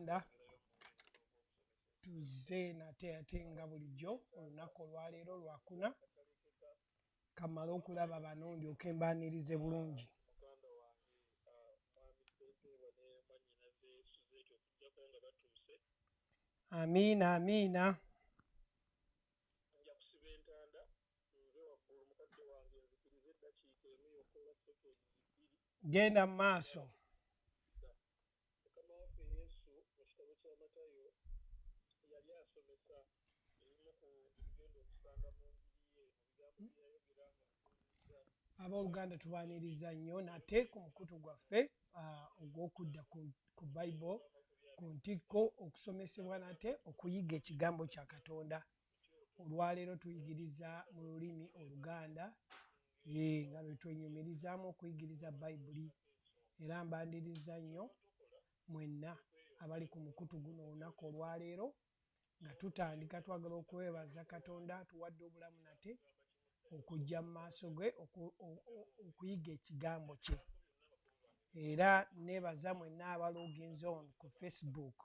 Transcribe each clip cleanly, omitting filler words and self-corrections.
Luganda tuzze nate ate nga bulijjo olunaku olwaleero lwakuna kamala okulaba bano ndyoke mbaanirize bulungi. Amiina amiina. Genda mu maaso. Abooluganda tubaaniriza nnyo nate ku mukutu gwaffe ogw'okudda ku Bayibuli ku ntikko okusomesebwa nate okuyiga ekigambo kya Katonda. Olwaleero tuyigiriza mu lulimi Oluganda nga bwe twenyumirizaamu okuyigiriza Bayibuli era mbaniriza nnyo mwenna abali ku mukutu guno olunaku olwaleero nga tutandika twagala okwebaza Katonda atuwadde obulamu nate okujja mu maaso ge okuyiga ekigambo kye. Era neebaza mwenna abaloginze on ku Facebook,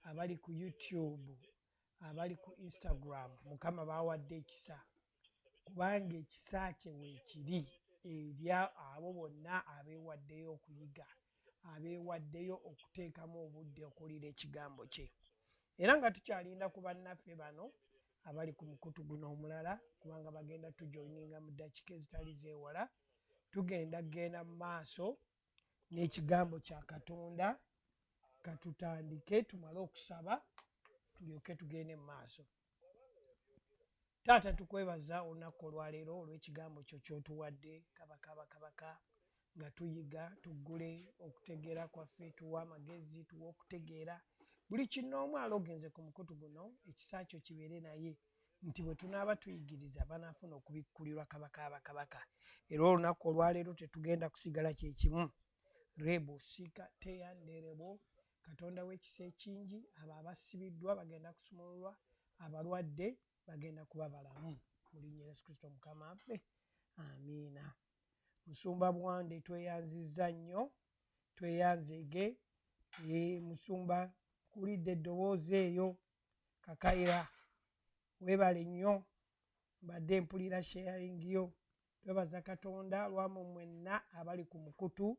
abali ku YouTube, abali ku Instagram, Mukama bawadde ekisa kubanga ekisa kye weekiri eri abo bonna abeewaddeyo okuyiga, abeewaddeyo okuteekamu obudde okuwulira ekigambo kye. Era nga tukyalinda ku bannaffe bano abali ku mukutu guno omulala kubanga bagenda tujoininga mu ddakiika ezitali zeewala, tugenda mu maaso n'ekigambo kya Katonda. Katutandike tumale okusaba tulyoke tugende mu maaso. Taata tukwebaza olunaku olwaleero olw'ekigambo kyo ky'otuwadde kabaka nga tuyiga tuggule okutegeera kwaffe, tuwa amagezi, tuwa okutegeera. Buli kinoomu alogenze ku mukutu guno ekisa kyo kibeere naye nti bwe tunaaba tuyigiriza banaafuna okubikkulirwa kabaka. Era olunaku olwaleero tetugenda kusigala kye kimu. Rebo sika teya nderebo, Katonda w'ekisa ekingi, abo abasibiddwa bagenda kusumululwa, abalwadde bagenda kuba balamu mu linnya Yesu Kristo Mukama waffe, amiina. Musumba Bwande tweyanzizza nnyo, tweyanzeege. Musumba kulidde eddoboozi eyo Kakayira, weebale nnyo, mbadde mpulira sharing yo. Twebaza Katonda lwamu mwenna abali ku mukutu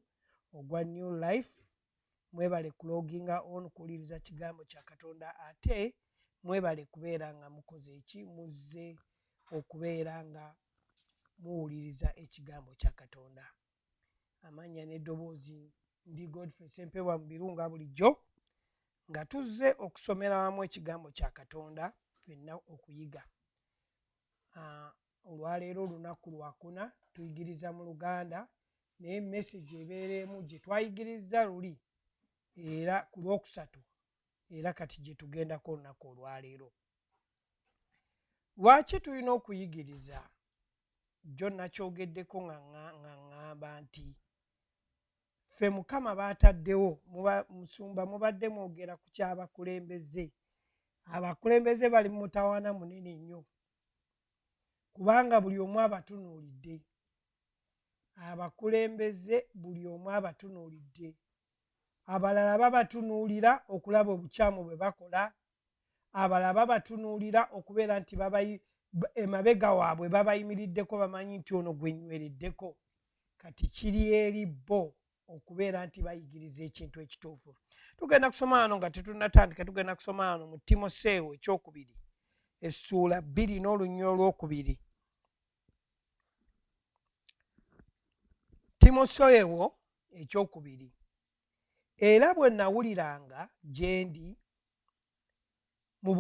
ogwa New Life, mwebale kuloginga on kuwuliriza kigambo kya Katonda ate mwebale kubeera nga mukoze eki, muzze okubeera nga muwuliriza ekigambo kya Katonda. Amannya n'eddoboozi ndi Godfrey Ssempebwa mu birunga bulijjo nga tuzze okusomera wamu ekigambo kya Katonda ffenna okuyiga. Olwaleero olunaku lwakuna tuyigiriza mu Luganda naye message ebeeremu gye twayigiriza luli era ku lwokusatu era kati gye tugendako olunaku olwaleero. Lwaki tulina okuyigiriza? Jjo nakyogeddeko nga ŋŋamba nti ffe Mukama baataddewo, Musumba mubadde mwogera ku ky'abakulembeze. Abakulembeze bali mu mutawaana munene nnyo kubanga buli omu abatunuulidde. Abakulembeze buli omu abatunuulidde. Abalala babatunuulira okulaba obukyamu bwe bakola, abalala babatunuulira okubeera nti emabega waabwe babayimiriddeko bamanyi nti ono gwe nnywereddeko. Kati kiri eri bo okubeera nti bayigiriza ekintu ekituufu. Tugenda kusoma wano nga tetunnatandika, tugenda kusoma wano mu Timoseewo ekyokubiri essuula 2 n'olunya olwokubiri. Timoseewo ekyokubiri. Era bwe nawuliranga gye ndi mu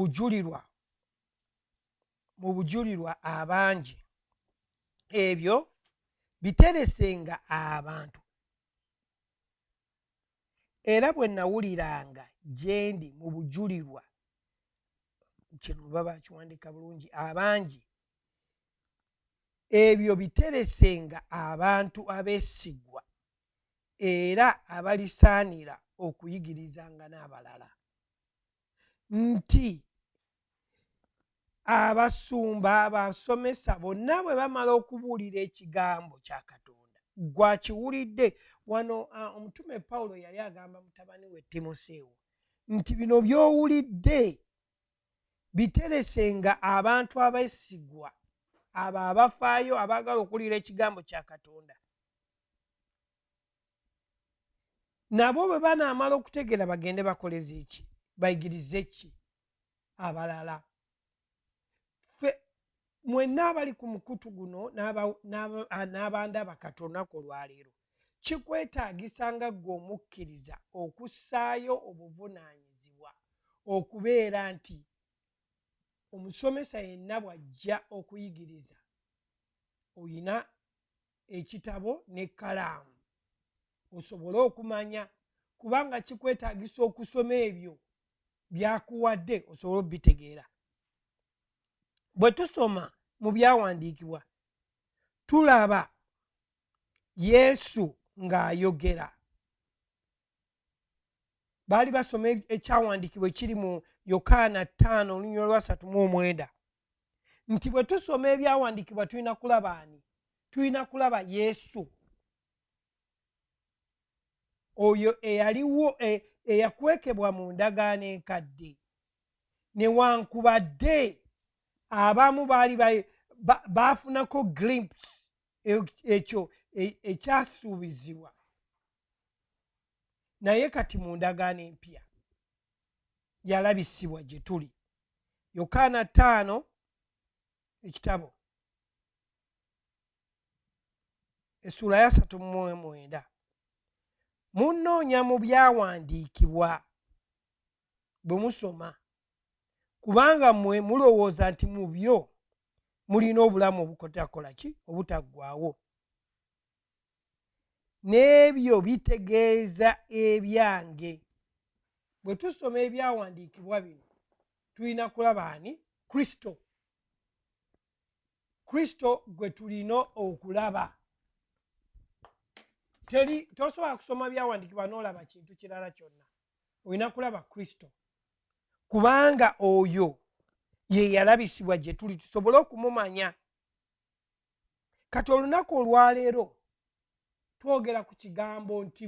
bujulirwa abangi, ebyo biteresenga abantu. Era bwe nawuliranga gye ndi mu bujulirwa, kino baba bakiwandiika bulungi, abangi, ebyo biteresenga abantu abeesigwa era abalisaanira okuyigirizanga n'abalala, nti abasumba abasomesa bonna bwe bamala okubuulira ekigambo kya Katonda. Gwakiwulidde wano omutume Pawulo yali agamba mutabani we Timoseewo nti bino by'owulidde biteresenga abantu abeesigwa, abo abafaayo abaagala okuwulira ekigambo kya Katonda. Nabo bwe banaamala okutegeera bagende bakoleze eki, bayigirize ki abalala. Mwenna abali ku mukutu guno n'abandaba Katonda ku olwaleero, kikwetaagisa nga ggwe omukkiriza okussaayo obuvunaanyizibwa okubeera nti omusomesa yenna bw'ajja okuyigiriza oyina ekitabo n'ekkalaamu osobole okumanya, kubanga kikwetaagisa okusoma ebyo byakuwadde osobole obitegeera. Bwe tusoma mu byawandiikibwa tulaba Yesu ng'ayogera. Baali basoma ekyawandiikibwa ekiri mu Yokaana 5:39 nti bwe tusoma ebyawandiikibwa tulina kulaba ani? Tulina kulaba Yesu, oyo eyaliwo eyakwekebwa mu ndagaano enkadde, newankubadde abamu baali baafunako glimpse ekyo ekyasuubizibwa, naye kati mu ndagaano empya yalabisibwa gye tuli. Yokaana 5 ekitabo essula ya 3:9 munnoonya mu byawandiikibwa bwe musoma, kubanga mmwe mulowooza nti mu byo mulina obulamu obutakola ki, obutaggwaawo. N'ebyo bitegeeza ebyange. Bwe tusoma ebyawandiikibwa bino tulina kulaba ani? Kristo. Kristo gwe tulina okulaba. Tosobola kusoma byawandiikibwa n'olaba kintu kirala kyonna, olina kulaba Kristo, kubanga oyo ye yalabisibwa gye tuli tusobole okumumanya. Kati olunaku olwaleero twogera ku kigambo nti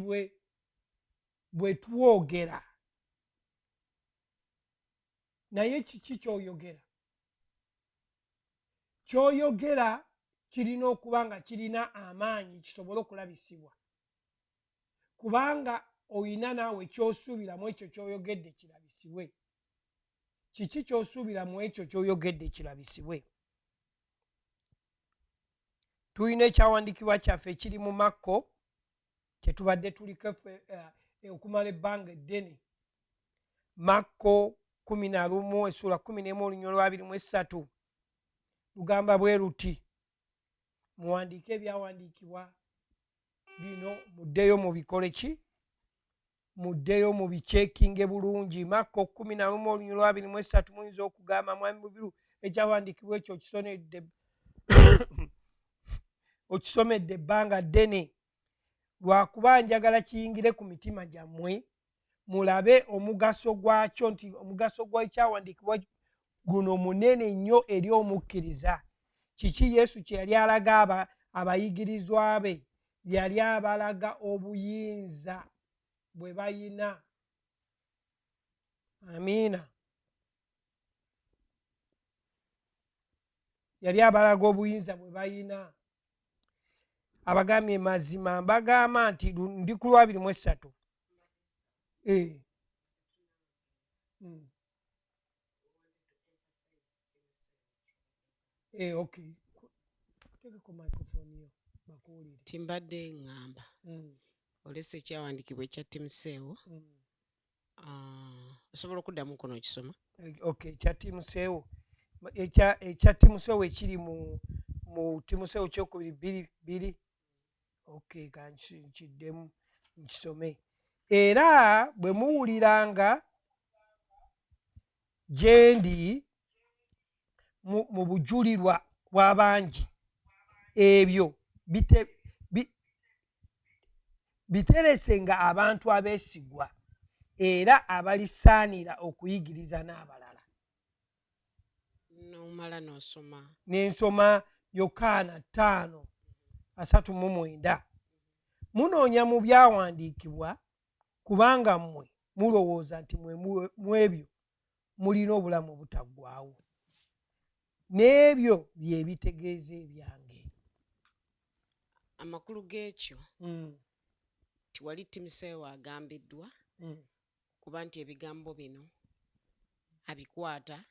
bwe twogera, naye kiki ky'oyogera? Ky'oyogera kirina okuba nga kirina amaanyi kisobole okulabisibwa, kubanga oyina naawe ky'osuubiramu ekyo ky'oyogedde kirabisibwe. Kiki ky'osuubiramu ekyo ky'oyogedde kirabisibwe? Tulina ekyawandiikibwa kyaffe ekiri mu Makko kyetubadde tuliko okumala ebbanga eddene. Makko 11:11-23 lugamba bwe luti, muwandiike ebyawandiikibwa bino muddeyo mubikole ki? Muddeyo mubicekinge bulungi. Makko 11:23 muyinza okugamba mwami Mubiru ekyawandiikibwa ekyo okisomedde ebbanga ddene, lwakuba njagala kiyingire ku mitima gyammwe mulabe omugaso gwakyo, nti omugaso gw'ekyawandiikibwa guno munene nnyo eri omukkiriza. Kiki Yesu kye yali alaga abayigirizwa be? Yali abalaga obuyinza bwe bayina. Amiina. Yali abalaga obuyinza bwe bayina. Abagambye mazima mbagamba nti ndi ku 23. Okay. Timbadde ngamba olese ekyawandiikibwa ekya Timoseewo. Osobola okuddamu kuno okisoma? Okay, ekya Timoseewo. Ekya Timoseewo ekiri mu Timoseewo 2:2. Okay, kankiddemu nkisome. Era bwe muwuliranga gye ndi mu bujulirwa bw'abangi, ebyo biteresenga abantu abeesigwa era abalisaanira okuyigiriza n'abalala. N'omala n'osoma. N'ensoma Yokaana 5:39. Munoonya mu byawandiikibwa kubanga mmwe mulowooza nti mu ebyo mulina obulamu obutaggwaawo. N'ebyo bye bitegeeza ebyange. Amakulu g'ekyo tiwali Timoseewo agambiddwa kuba nti ebigambo bino abikwata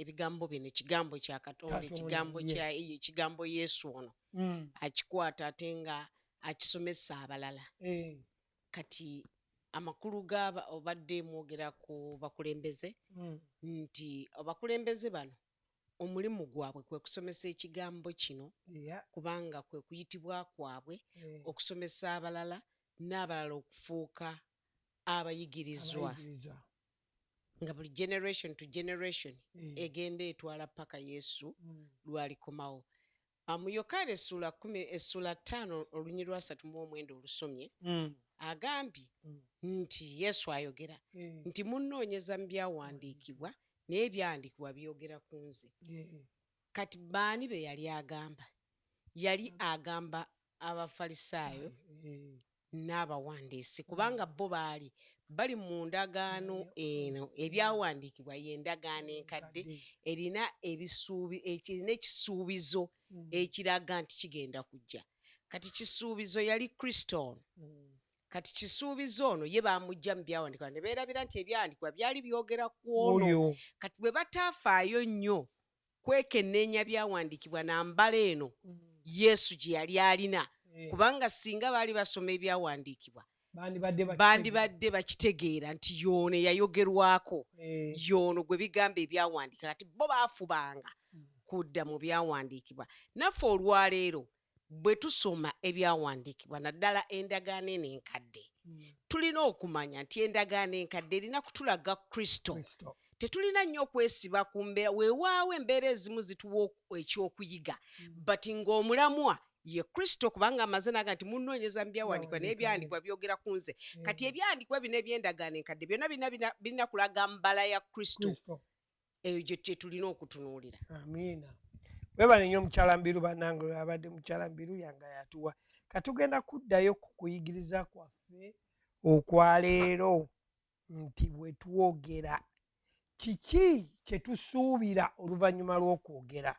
ebigambo bino ekigambo kya Katonda, ekigambo Yesu ono akikwata ate nga akisomesa abalala. Kati amakulu obadde mwogera ku bakulembeze nti abakulembeze bano omulimu gwabwe kwe kusomesa ekigambo kino kubanga kwe kuyitibwa kwabwe okusomesa abalala n'abalala okufuuka abayigirizwa nga buli generation to generation egenda etwala paka Yesu lwalikomawo. Mu Yokaana essula 5 olunyi lwa 39 olusomye agambye nti Yesu ayogera nti munnoonyeza mu byawandiikibwa naye ebyawandiikibwa byogera ku nze. Kati baani be yali agamba? Yali agamba Abafalisaayo n'abawandiisi kubanga bo bali mu ndagaano eno ebyawandiikibwa y'endagaano enkadde erina ekisuubizo ekiraga nti kigenda kujja. Kati kisuubizo yali Kristo ono. Kati kisuubizo ono ye bamujja mu byawandiikibwa ne beerabira nti ebyawandiikibwa byali byogera ku ono. Kati bwe bataafaayo nnyo kwekenneenya byawandiikibwa na mbala eno Yesu gye yali alina kubanga singa baali basoma ebyawandiikibwa bandibadde bakitegeera nti y'ono yayogerwako, y'ono gwe bigamba ebyawandiika. Kati bo baafubanga kudda mu byawandiikibwa. Naffe olwaleero bwe tusoma ebyawandiikibwa naddala endagaano eno enkadde tulina okumanya nti endagaano enkadde erina kutulaga Kristo. Tetulina nnyo okwesiba ku mbeera, weewaawo embeera ezimu zituwa ekyokuyiga but ng'omulamwa ye Kristo kubanga amaze naga nti munnoonyeza mu byawandiikibwa naye ebyawandiikibwa byogera ku nze. Kati ebyawandiikibwa bino eby'endagaano enkadde byonna birina kulaga mbala ya Kristo. Eyo gye tulina okutunuulira. Amiina. Webale nnyo mukyala Mbiru bannange, abadde mukyala Mbiru yanga yatuwa. Katugenda kuddayo ku kuyigiriza kwaffe okwaleero nti bwe twogera kiki kye tusuubira oluvannyuma lw'okwogera.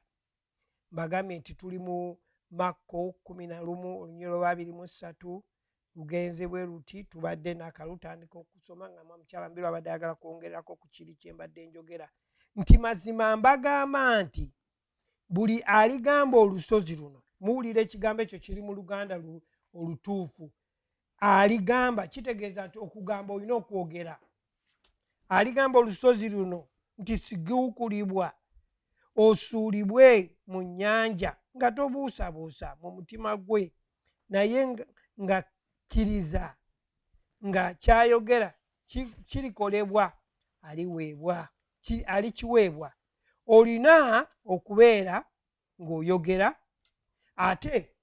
Mbagambye nti tuli mu Makko 11 olunyi lwa 23 lugenze bwe luti tubadde nakalutandika okusoma nga mukyala Mbiru abadde ayagala kwongerako ku kiri kye mbadde njogera nti mazima mbagamba nti buli aligamba olusozi luno, muwulira ekigambo ekyo kiri mu Luganda olutuufu, aligamba kitegeeza nti okugamba olina okwogera. Aligamba olusozi luno nti siguukulibwa osuulibwe mu nnyanja nga tobuusabuusa mu mutima gwe naye nga kkiriza nga kyayogera kirikolebwa alikiweebwa. Olina okubeera ng'oyogera ate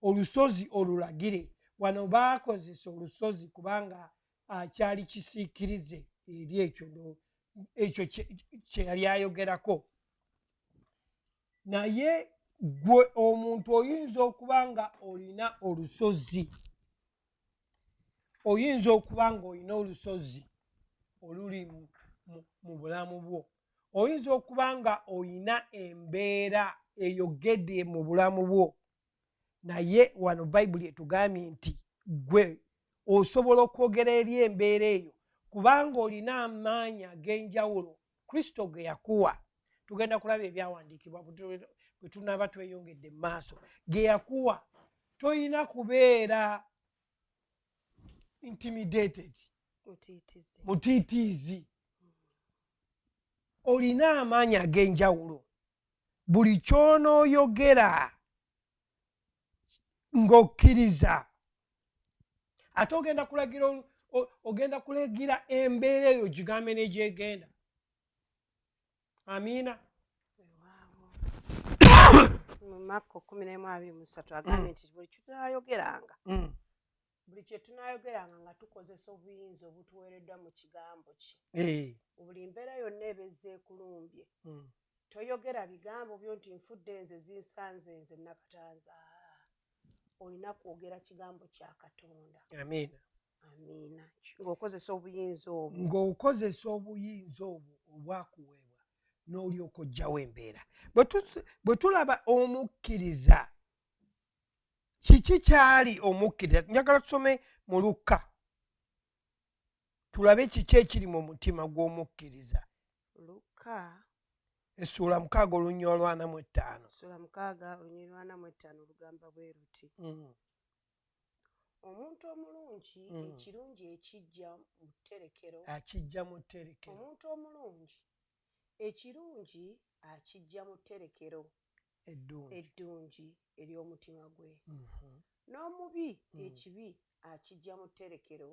olusozi olulagire. Wano baakozesa olusozi kubanga kyali kisiikirize eri ekyo kye yali ayogerako. Naye gwe omuntu oyinza okuba nga olina olusozi, oyinza okuba nga olina olusozi oluli mu bulamu bwo, oyinza okuba nga olina embeera eyogedde mu bulamu bwo, naye wano Bayibuli etugambye nti gwe osobola okwogera eri embeera eyo kubanga olina amaanyi ag'enjawulo Kristo ge yakuwa. Tugenda kulaba ebyawandiikibwa bwe tunaaba tweyongedde mu maaso ge yakuwa. Toyina kubeera intimidated, mutiitiizi. Olina amaanyi ag'enjawulo. Buli ky'onooyogera ng'okkiriza ate ogenda kulagira embeera eyo gigambe n'egyegenda. Amiina. Mu Makko 11:23 agambye nti buli kyetunaayogeranga buli kye tunaayogeranga nga tukozesa obuyinza obutuweereddwa mu kigambo kye. Buli mbeera yonna ebezza ekulumbye toyogera bigambo byo nti nfudde nze zinsanze nze nakatanza. Olina kwogera kigambo kya Katonda. Amiina. amiina ng'okozesa obuyinza obwo ng'okozesa obuyinza obwo obwakuweebwa n'olyoka ojjawo embeera bwe tulaba omukkiriza kiki kyali omukkiriza njagala tusome mu Lukka tulabe kiki ekiri mu mutima gw'omukkiriza Lukka essuula 6 olunya 45 essuula 6 olunya 45 lugamba bwe luti omuntu omulungi ekirungi ekijja mu tterekero akijja mu tterekero omuntu omulungi ekirungi akijja mu tterekero eddungi ery'omutima gwe n'omubi ekibi akijja mu tterekero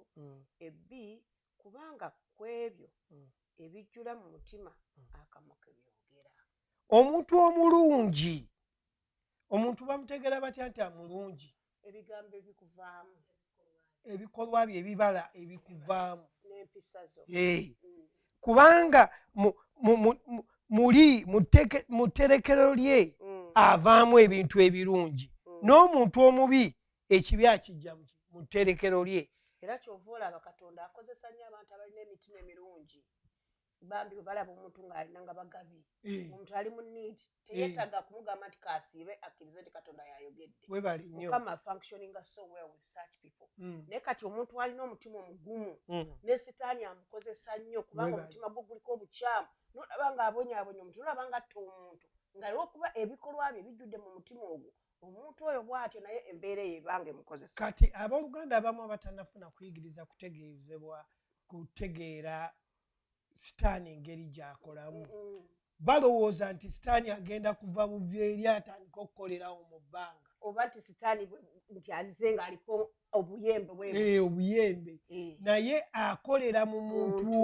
ebbi kubanga ku ebyo ebijjula mu mutima akamwa ke byogera omuntu omulungi omuntu bamutegeera batya nti amulungi ebigambo ebikuvaamu ebikolwa bye ebibala ebikuvaamu n'empisa zo kubanga muli mu tterekero lye avaamu ebintu ebirungi n'omuntu omubi ekibi akijja mu tterekero lye era kyova olaba Katonda akozesa nnyo abantu abalina emitima emirungi bambi bwe balaba omuntu ng'alina nga bagabi omuntu ali mu need teyeetaga kumugamba nti kaasiibe akkirize nti Katonda yayogedde Mukama functioning so well with such people naye kati omuntu alina omutima omugumu ne sitaani amukozesa nnyo kubanga omutima gwe guliko obukyamu n'olaba ng'abonyaabonya omuntu n'olaba ng'atta omuntu nga lw'okuba ebikolwa bye bijjudde mu mutima ogwo omuntu oyo bw'atyo naye embeera eyo ebanga emukozesa kati abooluganda abamu abatannafuna kuyigiriza kutegeezebwa kutegeera sitaani engeri gy'akolamu balowooza nti sitaani agenda kuva buva eri atandika okukolerawo mu bbanga oba nti sitaani nti azize ng'aliko obuyembe obuyembe naye akolera mu muntu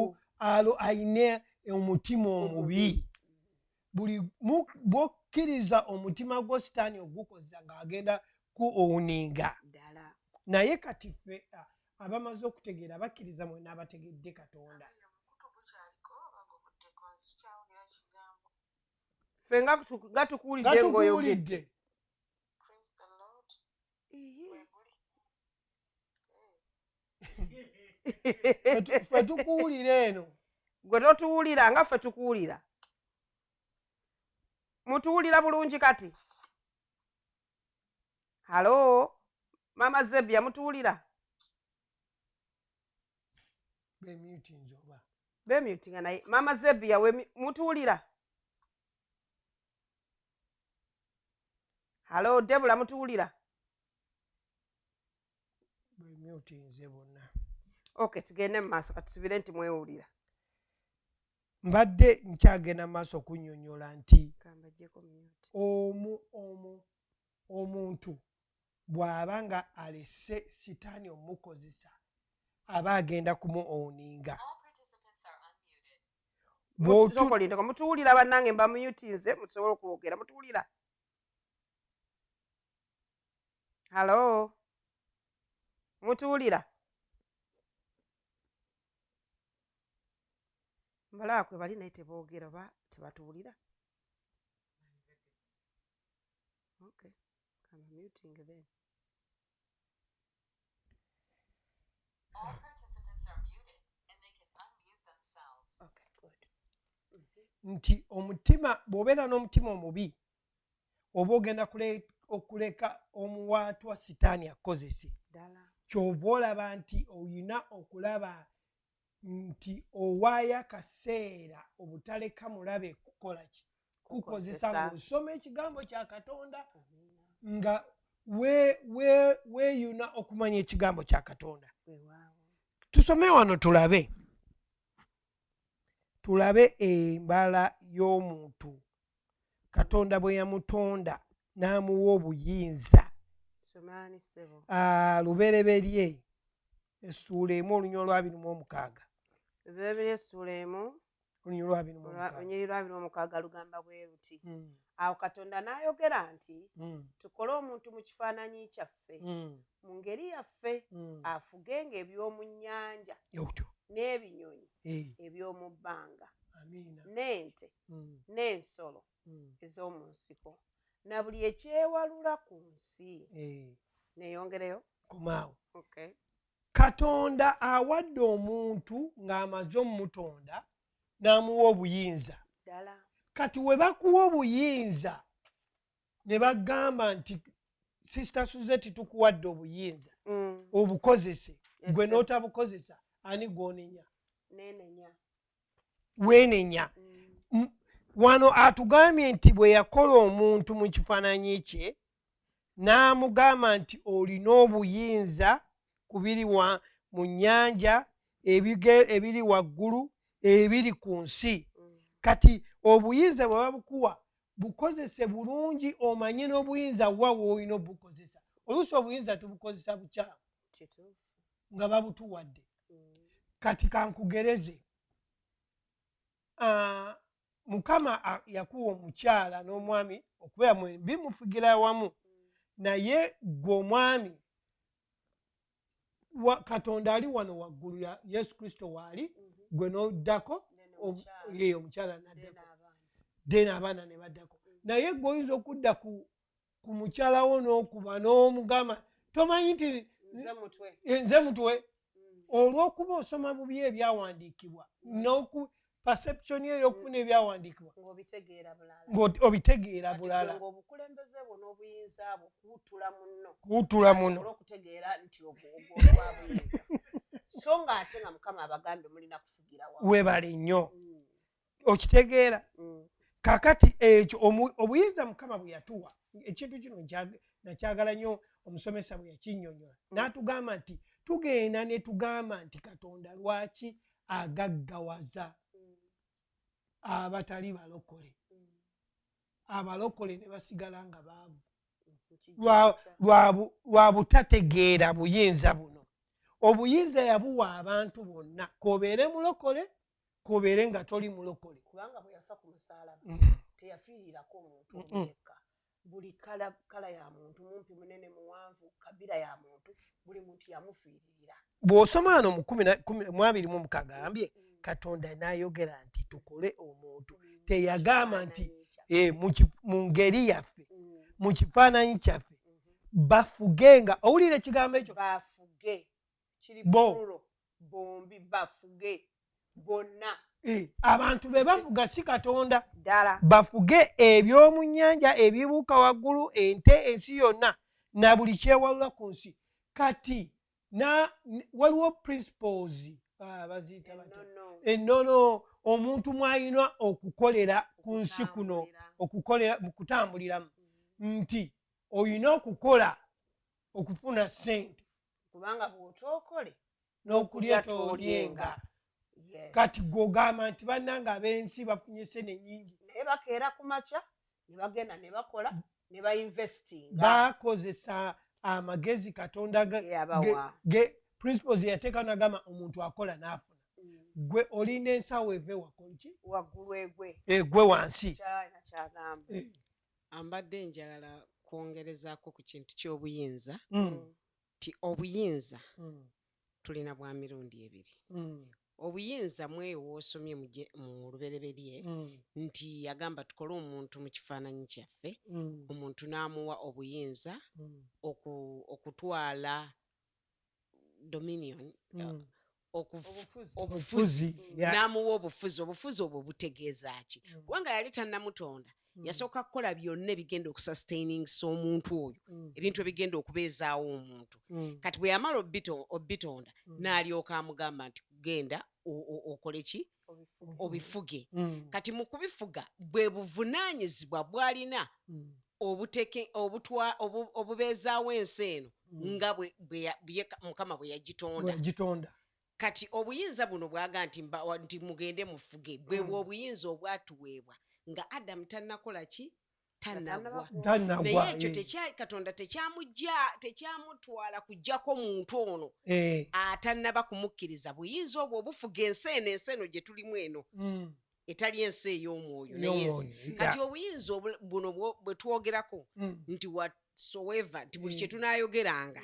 ayina omutima omubi buli bwokkiriza omutima gwo sitaani ogukozesa ng'agenda ku owuninga naye kati ffe abamaze okutegeera bakkiriza mwena abategedde Katonda ffe nga tukuwulidde ng'oyogedde ffe tukuwulira eno gwe totuwulira nga ffe tukuwulira mutuwulira bulungi kati halo Mama Zebia mutuwulira bemutinga naye Mama Zebia mutuwulira halo Debula mutuwulira bemyutinze bonna okay tugende mu maaso katusubire nti mwewulira mbadde nkyagenda mu maaso okunnyonnyola nti omuntu bw'aba nga alese sitaani omukozesa aba agenda kumu owuninga bwokolindeko mutuwulira bannange mba muyutinze musobole okwogera mutuwulira halo mutuwulira mbalaakwe bali naye teboogera oba tebatuwulira okay kama muting then all participants are muted and they can unmute themselves okay good nti omutima bw'obeera n'omutima omubi oba ogenda okuleka omuwaatwa sitaani akozese kyova olaba nti oyina okulaba nti owaayo akaseera obutaleka mulabe kukola ki kukozesa ng'osoma ekigambo kya Katonda nga weeyuna okumanya ekigambo kya Katonda tusome wano tulabe embala y'omuntu Katonda bwe yamutonda n'amuwa obuyinza lubereberye essuula 1 olunya 26 lubereberye essuula 1 olunya 26 lugamba bwe luti awo Katonda n'ayogera nti tukole omuntu mu kifaananyi kyaffe mu ngeri yaffe afugenga eby'omu nnyanja n'ebinyonyi eby'omu bbanga n'ente n'ensolo ez'omu nsiko na buli ekyewalula ku nsi neeyongereyo kumaawo okay Katonda awadde omuntu ng'amaze omutonda n'amuwa obuyinza. Kati we bakuwa obuyinza ne bagamba nti Sister Suzette tukuwadde obuyinza obukozese, gwe n'otabukozesa ani gw'onenya? Weenenya. Wano atugambye nti bwe yakola omuntu mu kifaananyi kye n'amugamba nti olina obuyinza ku biri mu nnyanja, ebiri waggulu, ebiri ku nsi. Kati obuyinza bwe babukuwa bukozese bulungi, omanye n'obuyinza wa w'olina obukozesa. Oluusi obuyinza tubukozesa bukyamu nga babutuwadde. Kati kankugereze, Mukama yakuwa omukyala n'omwami okubeera mwembi mufugira wamu, naye gwe omwami Katonda ali wano waggulu, Yesu Kristo waali, gwe n'oddako, omukyala n'addako, then abaana ne baddako. Naye gwe oyinza okudda ku mukyala wo n'okuba n'omugamba tomanyi nti nze mutwe, olw'okuba osoma bubi ebyawandiikibwa perception ye y'okufuna ebyawandiikibwa ng'obitegeera bulala. Obukulembeze bwo n'obuyinza bwo kuwutula muno okutegeera nti ogwa buyinza. So ng'ate nga Mukama abagambye mulina kufugira wamu. Weebale nnyo. Okitegeera? Kaakati ekyo obuyinza Mukama bwe yatuwa, ekintu kino nakyagala nnyo omusomesa bwe yakinnyonnyola. N'atugamba nti tugenda ne tugamba nti Katonda lwaki agaggawaza abatali balokole, abalokole ne basigala nga baavu lwa butategeera buyinza buno. Obuyinza yabuwa abantu bonna, k'obeere mulokole, k'obeere nga toli mulokole. Kubanga bwe yafa ku musaalaba teyafiirirako omuntu omwekka. Buli kala ya muntu, mumpi munene muwanvu, kabira ya muntu, buli muntu yamufiiririra. Bw'osoma wano mu 22 kagambye Katonda n'ayogera nti tukole omuntu, teyagamba nti mu ngeri yaffe, mu kifaananyi kyaffe, bafugenga. Owulira ekigambo ekyo? Bafuge. Kiri plural. Bombi bafuge. Bonna. Abantu be bafuga si Katonda. Ddala. Bafuge eby'omu nnyanja, ebibuuka waggulu, ente, ensi yonna, na buli kyewalula ku nsi. Kati waliwo principles baziyita ennono omuntu mw'alina okukolera ku nsi kuno, okukolera mu kutambuliramu, nti olina okukola okufuna ssente, kubanga bw'otookole n'okulya toolyenga. Kati gw'ogamba nti bannange ab'ensi bafunye ssente nnyingi, naye bakeera ku makya ne bagenda ne bakola ne bainvestinga, bakozesa amagezi Katonda principles yateeka n'agamba omuntu akola n'afuna. Gwe olinda ensawo eve wakola ki? Waggulu egwe wansi. Ambadde njagala kwongerezaako ku kintu ky'obuyinza, ti obuyinza tulina bwa mirundi ebiri. Obuyinza mweyo w'osomye mu lubereberye nti yagamba tukole omuntu mu kifaananyi kyaffe, omuntu n'amuwa obuyinza okutwala dominion, obufuzi, n'amuwa obufuzi. Obufuzi obwo butegeeza ki? Kubanga yali tannamutonda, yasooka kukola byonna ebigenda okusustainingisa omuntu oyo, ebintu ebigenda okubeezaawo omuntu. Kati bwe yamala obitonda n'alyoka amugamba nti genda okole ki? Obifuge. Kati mu kubifuga bwe buvunaanyizibwa bw'alina obubeezaawo ensi eno nga Mukama bwe yagitonda. Kati obuyinza buno bwaga nti mugende mufuge, bwe obuyinza obwatuweebwa nga Adamu tannakola ki? Tannagwa. Naye ekyo Katonda tekyamutwala kuggyako muntu ono atannaba kumukkiriza. Buyinza obwo obufuga ensi eno gye tulimu eno, etali ensi ey'omwoyo naye ensi. Kati obuyinza buno bwe twogerako nti whatsoever, nti buli kye tunaayogeranga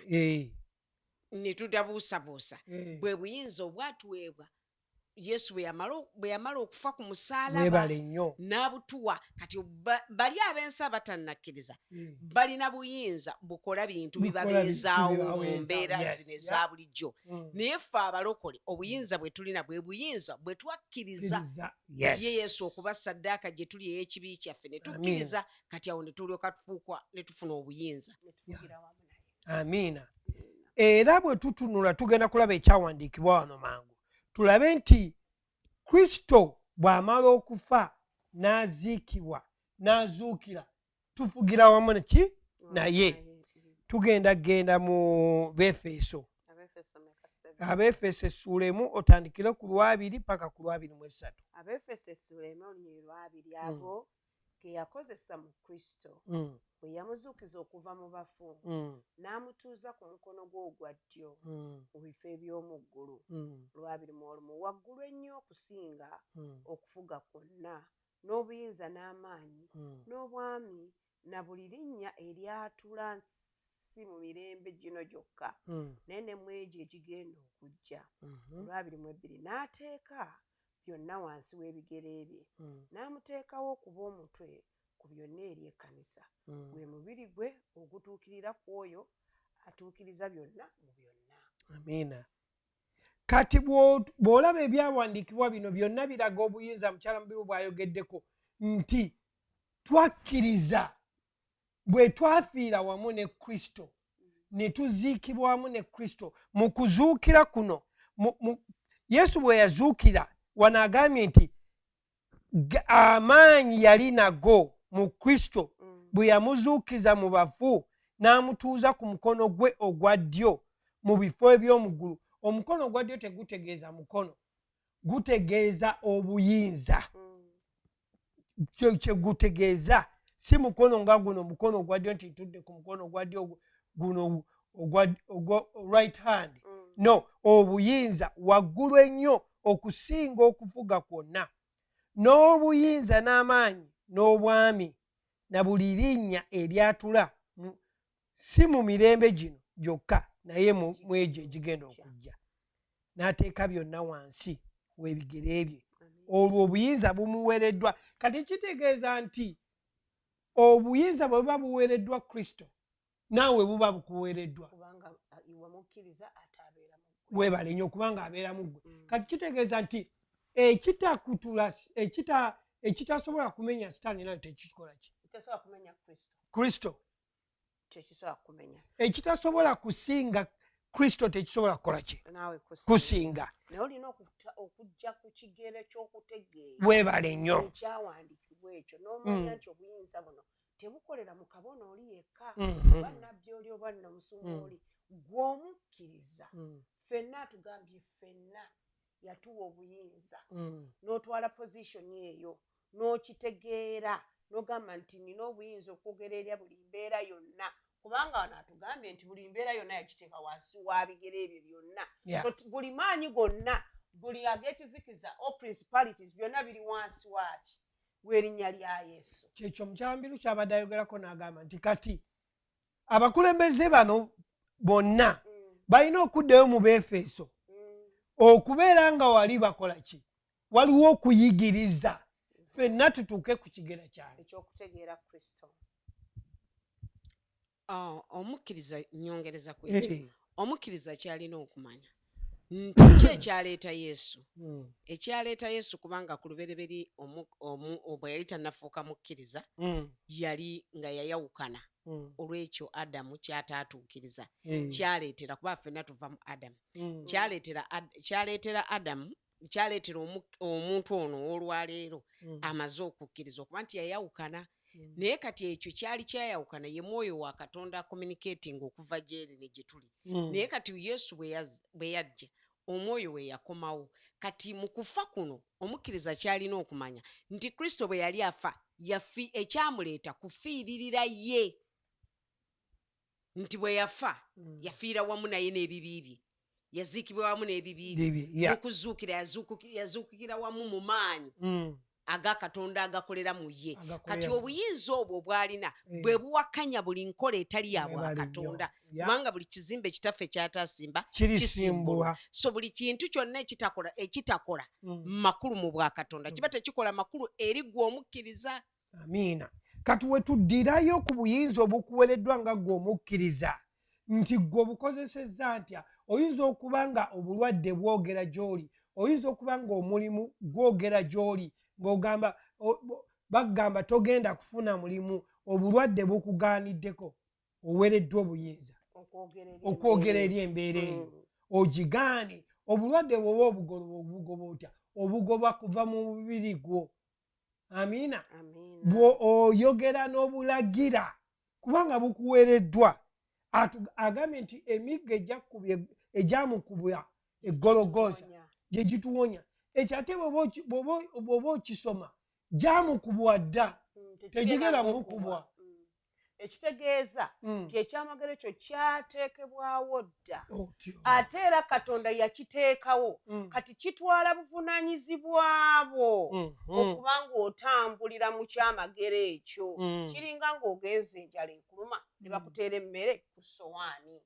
ne tutabuusabuusa, bwe buyinza obwatuweebwa yesu bwe yamala okufa ku musalaba mwebale nnyo n'abutuwa kati bali ab'ensi abatannakkiriza balina buyinza bukola bintu bibabeezaawo mu mbeera zino eza bulijjo naye ffe abalokole obuyinza bwe tulina bwe buyinza bwe twakkiriza ye yesu okuba saddaaka gye tuli ey'ekibi kyaffe ne tukkiriza kati awo ne tulyoka tufuukwa ne tufuna obuyinza. Amiina. Era bwe tutunula tugenda kulaba ekyawandiikibwa wano mangu tulabe nti Kristo bw'amala okufa n'aziikibwa n'azuukira tufugira wamu neki naye. Tugenda mu Befeso. Abefeso essuula 1 otandikire ku 2 paka ku 23. Abefeso essuula 1:2 abo ke yakozesa mu Kristo bwe yamuzuukiza okuva mu bafu n'amutuuza ku mukono gwe ogwa ddyo mu bifo eby'omu ggulu 2:1 waggulu ennyo okusinga okufuga kwonna n'obuyinza n'amaanyi n'obwami na buli linnya eryatula si mu mirembe gino gyokka naye ne mu egyo egigenda okujja 2:2 n'ateeka byonna wansi w'ebigere bye n'amuteekawo okuba omutwe ku byonna eri ekkanisa gwe mubiri gwe ogutuukirira ku oyo atuukiriza byonna mu byonna. Amiina. Kati bw'olaba ebyawandiikibwa bino byonna biraga obuyinza mukyala mubiru bw'ayogeddeko nti twakkiriza bwe twafiira wamu ne Kristo ne tuziikibwa wamu ne Kristo mu kuzuukira kuno Yesu bwe yazuukira wano agambye nti amaanyi yali nago mu Kristo bwe yamuzuukiza mu bafu n'amutuuza ku mukono gwe ogwa ddyo mu bifo eby'omu ggulu. Omukono ogwa ddyo tegutegeeza mukono gutegeeza obuyinza kye gutegeeza si mukono nga guno mukono ogwa ddyo nti tudde ku mukono ogwa ddyo guno ogwa right hand no obuyinza waggulu ennyo okusinga okufuga kwonna n'obuyinza n'amaanyi n'obwami na buli linnya eryatula si mu mirembe gino gyokka naye mu egyo egigenda okujja n'ateeka byonna wansi w'ebigere bye. Olwo obuyinza bumuweereddwa. Kati kitegeeza nti obuyinza bwe buba buweereddwa Kristo naawe buba bukuweereddwa weebale nnyo kubanga abeera mu ggwe. Kati kitegeeza nti ekitakutula ekitasobola kumenya sitaani nayo tekikola ki Kristo ekitasobola kusinga Kristo tekisobola kukola ki kusinga. naye olina okujja ku kigere ky'okutegeera weebale nnyo ekyawandiikibwa ekyo n'omanya nti obuyinza buno tebukolera mu kabona oli yekka oba nnabbi oli oba nnamusumba oli gw'omukkiriza. Ffenna atugambye ffenna yatuwa obuyinza n'otwala pozishoni eyo n'okitegeera n'ogamba nti nina obuyinza okwogera erya buli mbeera yonna kubanga wano atugambye nti buli mbeera yonna yakiteeka wansi wa bigere ebyo byonna. So buli maanyi gonna buli ageekizikiza o principalities byonna biri wansi waki w'erinnya lya Yesu. Kyekyo mukyambiru kyabadde ayogerako n'agamba nti kati abakulembeze bano bonna balina okuddayo mu Befeso okubeera nga wali bakola ki waliwo okuyigiriza ffenna tutuuke ku kigera kyali ekyokutegeera Kristo. Omukkiriza nyongereza ku ekyo omukkiriza kyalina okumanya nti ki ekyaleeta Yesu ekyaleeta Yesu kubanga ku lubereberye bwe yali tannafuuka mukkiriza yali nga yayawukana olw'ekyo Adamu kyataatuukiriza kyaleetera kuba ffenna tuva mu Adamu kyaleetera Adamu kyaleetera omuntu ono olwaleero amaze okukkiriza okuba nti yayawukana naye kati ekyo kyali kyayawukana ye mwoyo wa Katonda communicating okuva gyeri ne gye tuli naye kati Yesu bwe yajja omwoyo we yakomawo. Kati mu kufa kuno omukkiriza kyalina okumanya nti Kristo bwe yali afa ekyamuleeta kufiiririra ye nti bwe yafa yafiira wamu naye n'ebibi bye yaziikibwa wamu n'ebibi bye okuzuukira yazuukira wamu mu maanyi aga Katonda agakolera mu ye. Kati obuyinza obwo bw'alina bwe buwakanya buli nkola etali ya bwa Katonda. Kubanga buli kizimbe kitaffe kyataasimba kisimbulwa. So buli kintu kyonna ekitakola makulu mu bwa Katonda kiba tekikola makulu eri gwe omukkiriza. Amiina. Kati we tuddirayo ku buyinza obukuwereddwa nga gwe omukkiriza nti gwe obukozesezza ntya. Oyinza okuba nga obulwadde bwogera gy'oli, oyinza okuba nga omulimu gwogera gy'oli ng'ogamba bagamba togenda kufuna mulimu, obulwadde bukugaaniddeko, owereddwa obuyinza okwogera eri embeera eyo ogigaane. Obulwadde bwoba obugoba otya? Obugoba kuva mu mubiri gwo. Amiina. Oyogera n'obulagira kubanga bukuwereddwa. Agambye nti emiggo egyamukubwa eggologoosa gye gituwonya. Ekyo ate bw'oba okisoma gyamukubwa dda tegigera mukubwa. Ekitegeeza nti ekyamagero ekyo kyateekebwawo dda ate era Katonda yakiteekawo kati kitwala buvunaanyizibwa bwo okuba ng'otambulira mu kyamagero ekyo. Kiringa ng'ogenze enjala ekuluma ne bakuteera emmere ku ssowaani.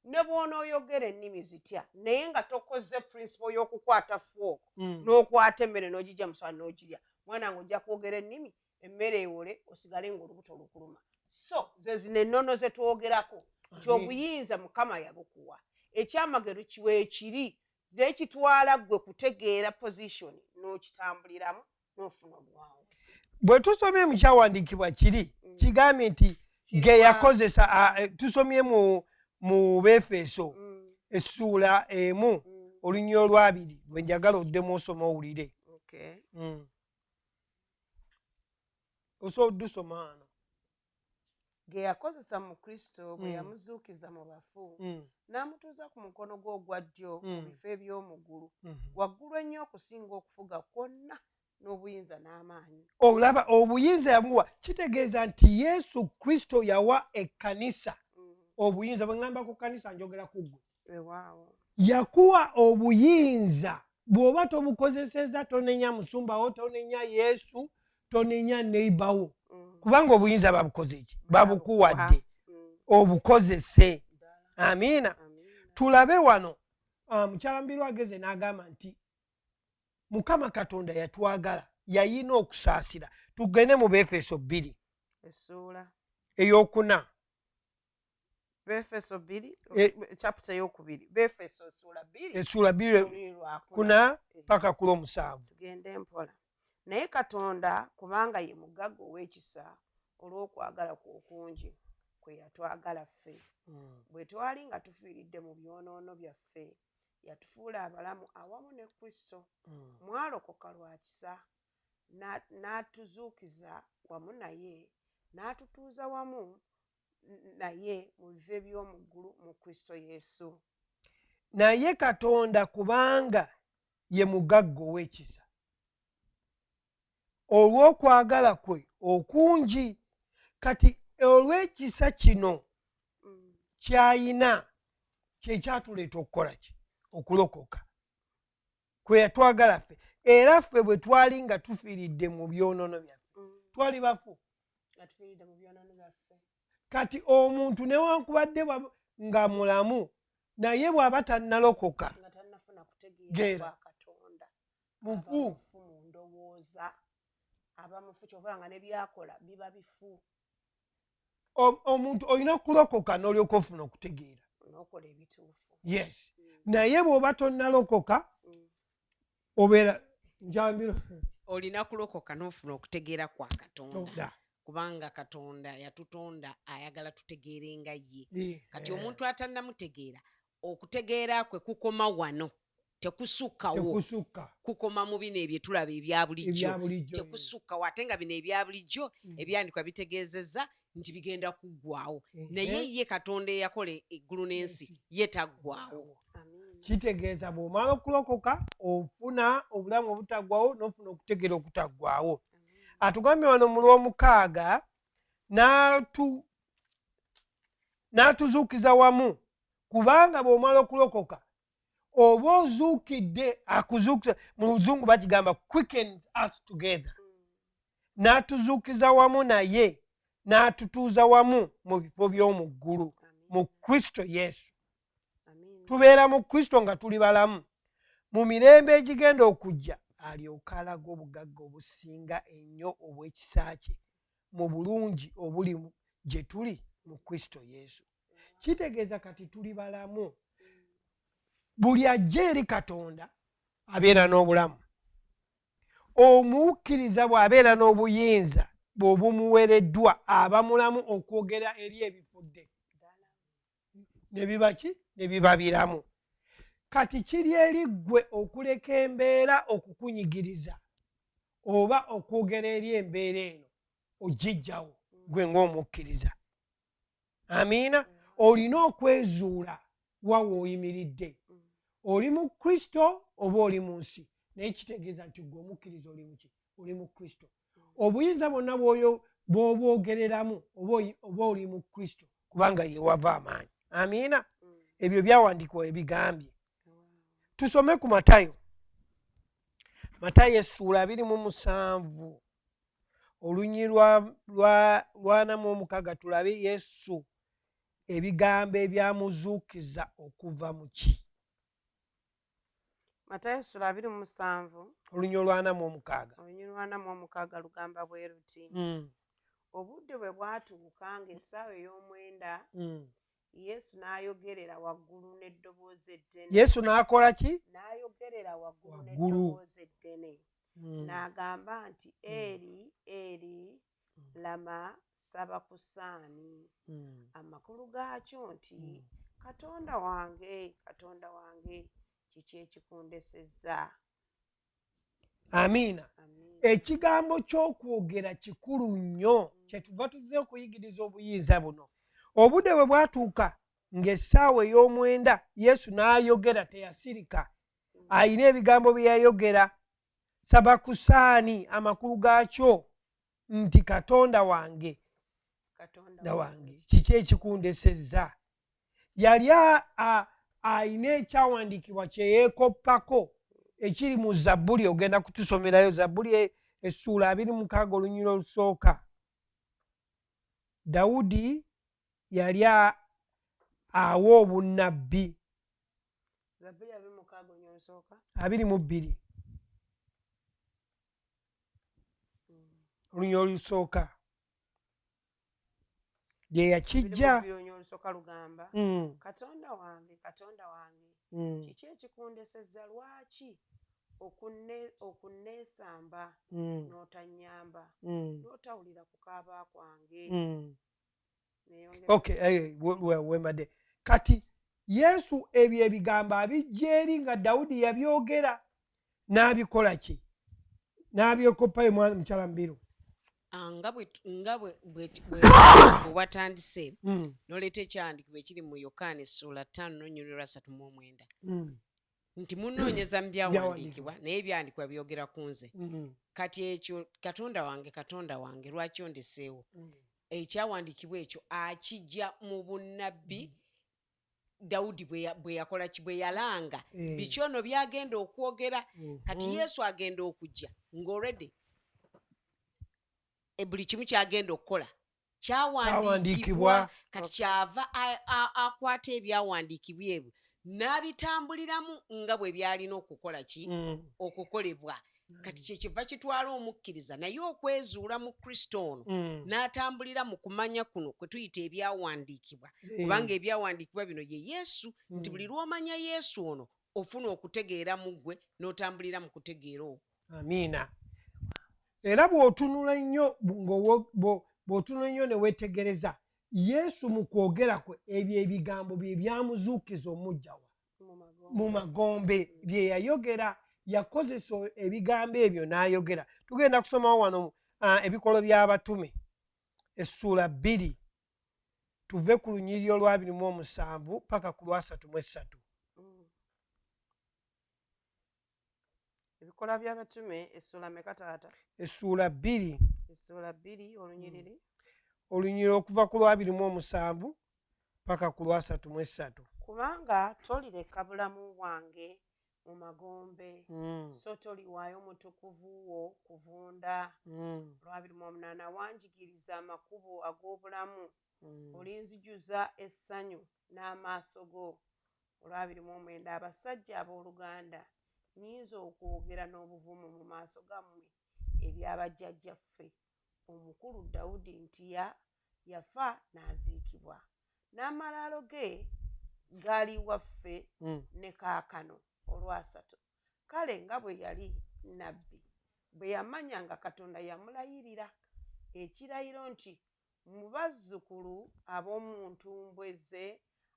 Ne bw'onooyogera ennimi zitya naye nga tokoze principle y'okukwata fork n'okwata emmere n'ogijja mu ssowaani n'ogirya, mwana ng'ojja kwogera ennimi emmere ewole osigale ng'olubuto lukuluma. So ze zino ennono ze twogerako nti obuyinza Mukama yabukuwa. Ekyamagero kiweekiri naye kitwala ggwe kutegeera position n'okitambuliramu n'ofuna obuwanguzi. Bwe tusomye mu kyawandiikibwa kiri kigambye nti ge yakozesa. Tusomye mu Befeso essuula 1 olunya 2 bwe njagala oddemu osoma owulire. Osobola oddusoma wano. Ge yakozesa mu Kristo bwe yamuzuukiza mu bafu n'amutuuza ku mukono gwe ogwa ddyo mu bifo eby'omu ggulu waggulu ennyo okusinga okufuga kwonna n'obuyinza n'amaanyi. Olaba obuyinza yamuwa. Kitegeeza nti Yesu Kristo yawa ekkanisa obuyinza. Bwe ŋŋamba ku kkanisa njogera ku ggwe. Yakuwa obuyinza. Bw'oba tobukozesezza tonenya musumbawo, tonenya Yesu, tonenya neighbour. Kubanga obuyinza babukoze ki? Babukuwadde obukozese. Amiina. Tulabe wano mukyala Mbirwa ageze n'agamba nti Mukama Katonda yatwagala yayina okusaasira. Tugende mu Befeso 2 essuula ey'okuna. Befeso 2 chapter y'okubiri. Befeso essuula 2 kuna paka ku 7. Tugende mpola. Naye Katonda kubanga ye mugagga ow'ekisa olw'okwagala kwe okungi kwe yatwagala ffe bwe twali nga tufiiridde mu byonoono byaffe yatufuula abalamu awamu ne Kristo. Mwalokoka lwa kisa n'atuzuukiza wamu naye n'atutuuza wamu naye mu bive by'omu ggulu mu Kristo Yesu. Naye Katonda kubanga ye mugagga ow'ekisa olw'okwagala kwe okungi. Kati olw'ekisa kino kyayina kye kyatuleeta okukola ki? Okulokoka kwe yatwagala ffe. Era ffe bwe twali nga tufiiridde mu byonoono byaffe twali bafu. Kati omuntu newankubadde nga mulamu naye bw'aba tannalokoka gera mufu. Abamufu ky'okola nga ne byakola biba bifu. Omuntu olina okulokoka n'olyoka ofuna okutegeera n'okola ebituufu. Yes. Naye bw'oba tonnalokoka obeera njambiro. Olina kulokoka n'ofuna okutegeera kwa Katonda. Kubanga Katonda yatutonda ayagala tutegeere nga ye. Kati omuntu atannamutegeera okutegeera kwe kukoma wano. Tekusukkawo. Kukoma mu bino ebyo tulaba ebya bulijjo. Tekusukkawo ate nga bino ebya bulijjo ebyandikwa bitegeezezza nti bigenda kuggwaawo. Naye ye Katonda eyakola eggulu n'ensi ye taggwaawo. Kitegeeza bw'omala okulokoka ofuna obulamu obutaggwaawo n'ofuna okutegeera okutaggwaawo. Atugambye wano mu Lwomukaaga n'atuzuukiza wamu kubanga bw'omala okulokoka oba ozuukidde akuzuukiza. Mu Luzungu bakigamba quickens us together. n'atuzuukiza wamu naye n'atutuuza wamu mu bifo by'omu ggulu mu Kristo Yesu. Tubeera mu Kristo nga tuli balamu. Mu mirembe egigenda okujja alyoke alaga obugagga obusinga ennyo obw'ekisa kye mu bulungi obuli gye tuli mu Kristo Yesu. Kitegeeza kati tuli balamu. Buli ajja eri Katonda abeera n'obulamu. Omukkiriza bw'abeera n'obuyinza bw'obumuweereddwa aba mulamu okwogera eri ebifudde. Ne biba ki? Ne biba biramu. Kati kiri eri ggwe okuleka embeera okukunyigiriza oba okwogera eri embeera eno ogijjawo gwe ng'omukkiriza. Amiina. Olina okwezuula wa w'oyimiridde. Oli mu Kristo oba oli mu nsi, naye kitegeeza nti gwe omukkiriza oli mu ki? Oli mu Kristo. Obuyinza bwonna bw'obwogereramu oba oli mu Kristo kubanga ye wava amaanyi. Amiina. Ebyo byawandiikibwa ebigambye. Tusome ku Matayo. Matayo essuula 27 olunyi lwa 46 tulabe Yesu ebigambo ebyamuzuukiza okuva mu ki? Matayo essuula 27 olunyi lwa 46. olunyi lwa 46 lugamba bwe luti. Obudde bwe bwatuuka ng'essaawa ey'omwenda Yesu n'ayogerera waggulu n'eddoboozi eddene. Yesu n'akola ki? N'ayogerera waggulu n'eddoboozi eddene. N'agamba nti Eri, Eri, lama sabakusaani. Amakulu gaakyo nti Katonda wange, Katonda wange, kiki ekikundesezza? Amiina. Ekigambo ky'okwogera kikulu nnyo kyetuva tuzze okuyigiriza obuyinza buno. Obudde bwe bwatuuka ng'essaawa ey'omwenda Yesu n'ayogera, teyasirika. Ayina ebigambo bye yayogera. Sabakusaani, amakulu gaakyo nti Katonda wange, Katonda wange, kiki ekikundesezza? Yali ayina ekyawandiikibwa kye yeekoppako ekiri mu Zabbuli. Ogenda kutusomerayo Zabbuli essuula 26 olunyi olusooka. Dawudi yali awa obunnabbi. Zabbuli 26 olunyi olusooka 22 olunyi olusooka gye yakijja. olunyi olusooka lugamba Katonda wange, Katonda wange, kiki ekikundesezza? Lwaki okunneesamba n'otannyamba n'otawulira kukaaba kwange? Wembadde kati Yesu ebyo ebigambo abijja eri nga Dawudi yabyogera n'abikola ki? N'abyekoppayo mukyala Mubiru. Nga bwe watandise n'oleeta ekyawandiikibwa ekiri mu Yokaana essuula 5 olunyi lwa 39 nti munoonyeza mu byawandiikibwa naye ebyawandiikibwa byogera ku nze. Kati ekyo Katonda wange, Katonda wange, lwaki ondeseewo? Ekyawandiikibwa ekyo akijja mu bunnabbi Dawudi bwe yakola ki? Bwe yalanga biki ono byagenda okwogera. Kati Yesu agenda okujja ng'olredde buli kimu kyagenda okukola kyawandiikibwa. Kati kyava akwata ebyawandiikibwa ebyo n'abitambuliramu nga bwe byalina okukola ki? Okukolebwa. Kati kyekiva kitwala omukkiriza naye okwezuula mu Kristo ono n'atambulira mu kumanya kuno kwe tuyita ebyawandiikibwa, kubanga ebyawandiikibwa bino ye Yesu. Nti buli lw'omanya Yesu ono ofuna okutegeera mu ggwe n'otambulira mu kutegeera okwo. Amiina. Era bw'otunula nnyo ne weetegereza Yesu mu kwogera kwe ebyo ebigambo bye byamuzuukiza omujjawa mu magombe bye yayogera. Yakozesa ebigambo ebyo n'ayogera. Tugenda kusomawo wano Ebikolo by'Abatume essuula 2 tuve ku lunyiriri olwa 27 paka ku lwa 33. Ebikolo by'Abatume essuula meka taata? Essuula 2. Essuula 2 olunyiriri olunyiriri okuva ku lwa 27 paka ku lwa 33. Kubanga tolireka bulamu bwange mu magombe so toliwaayo mutukuvu wo kuvunda. Lwa 28 wanjigiriza amakubo ag'obulamu olinzijuza essanyu n'amaaso go. Olwabiri mu mwenda abasajja abooluganda nnyinza okwogera n'obuvumu mu maaso gammwe ebyabajjajjaffe omukulu Dawudi nti yafa n'aziikibwa n'amalaalo ge gaali waffe ne kaakano olwasatu. Kale nga bwe yali nnabbi bwe yamanya nga Katonda yamulayirira ekirayiro nti mu bazzukulu ab'omu ntumbwe ze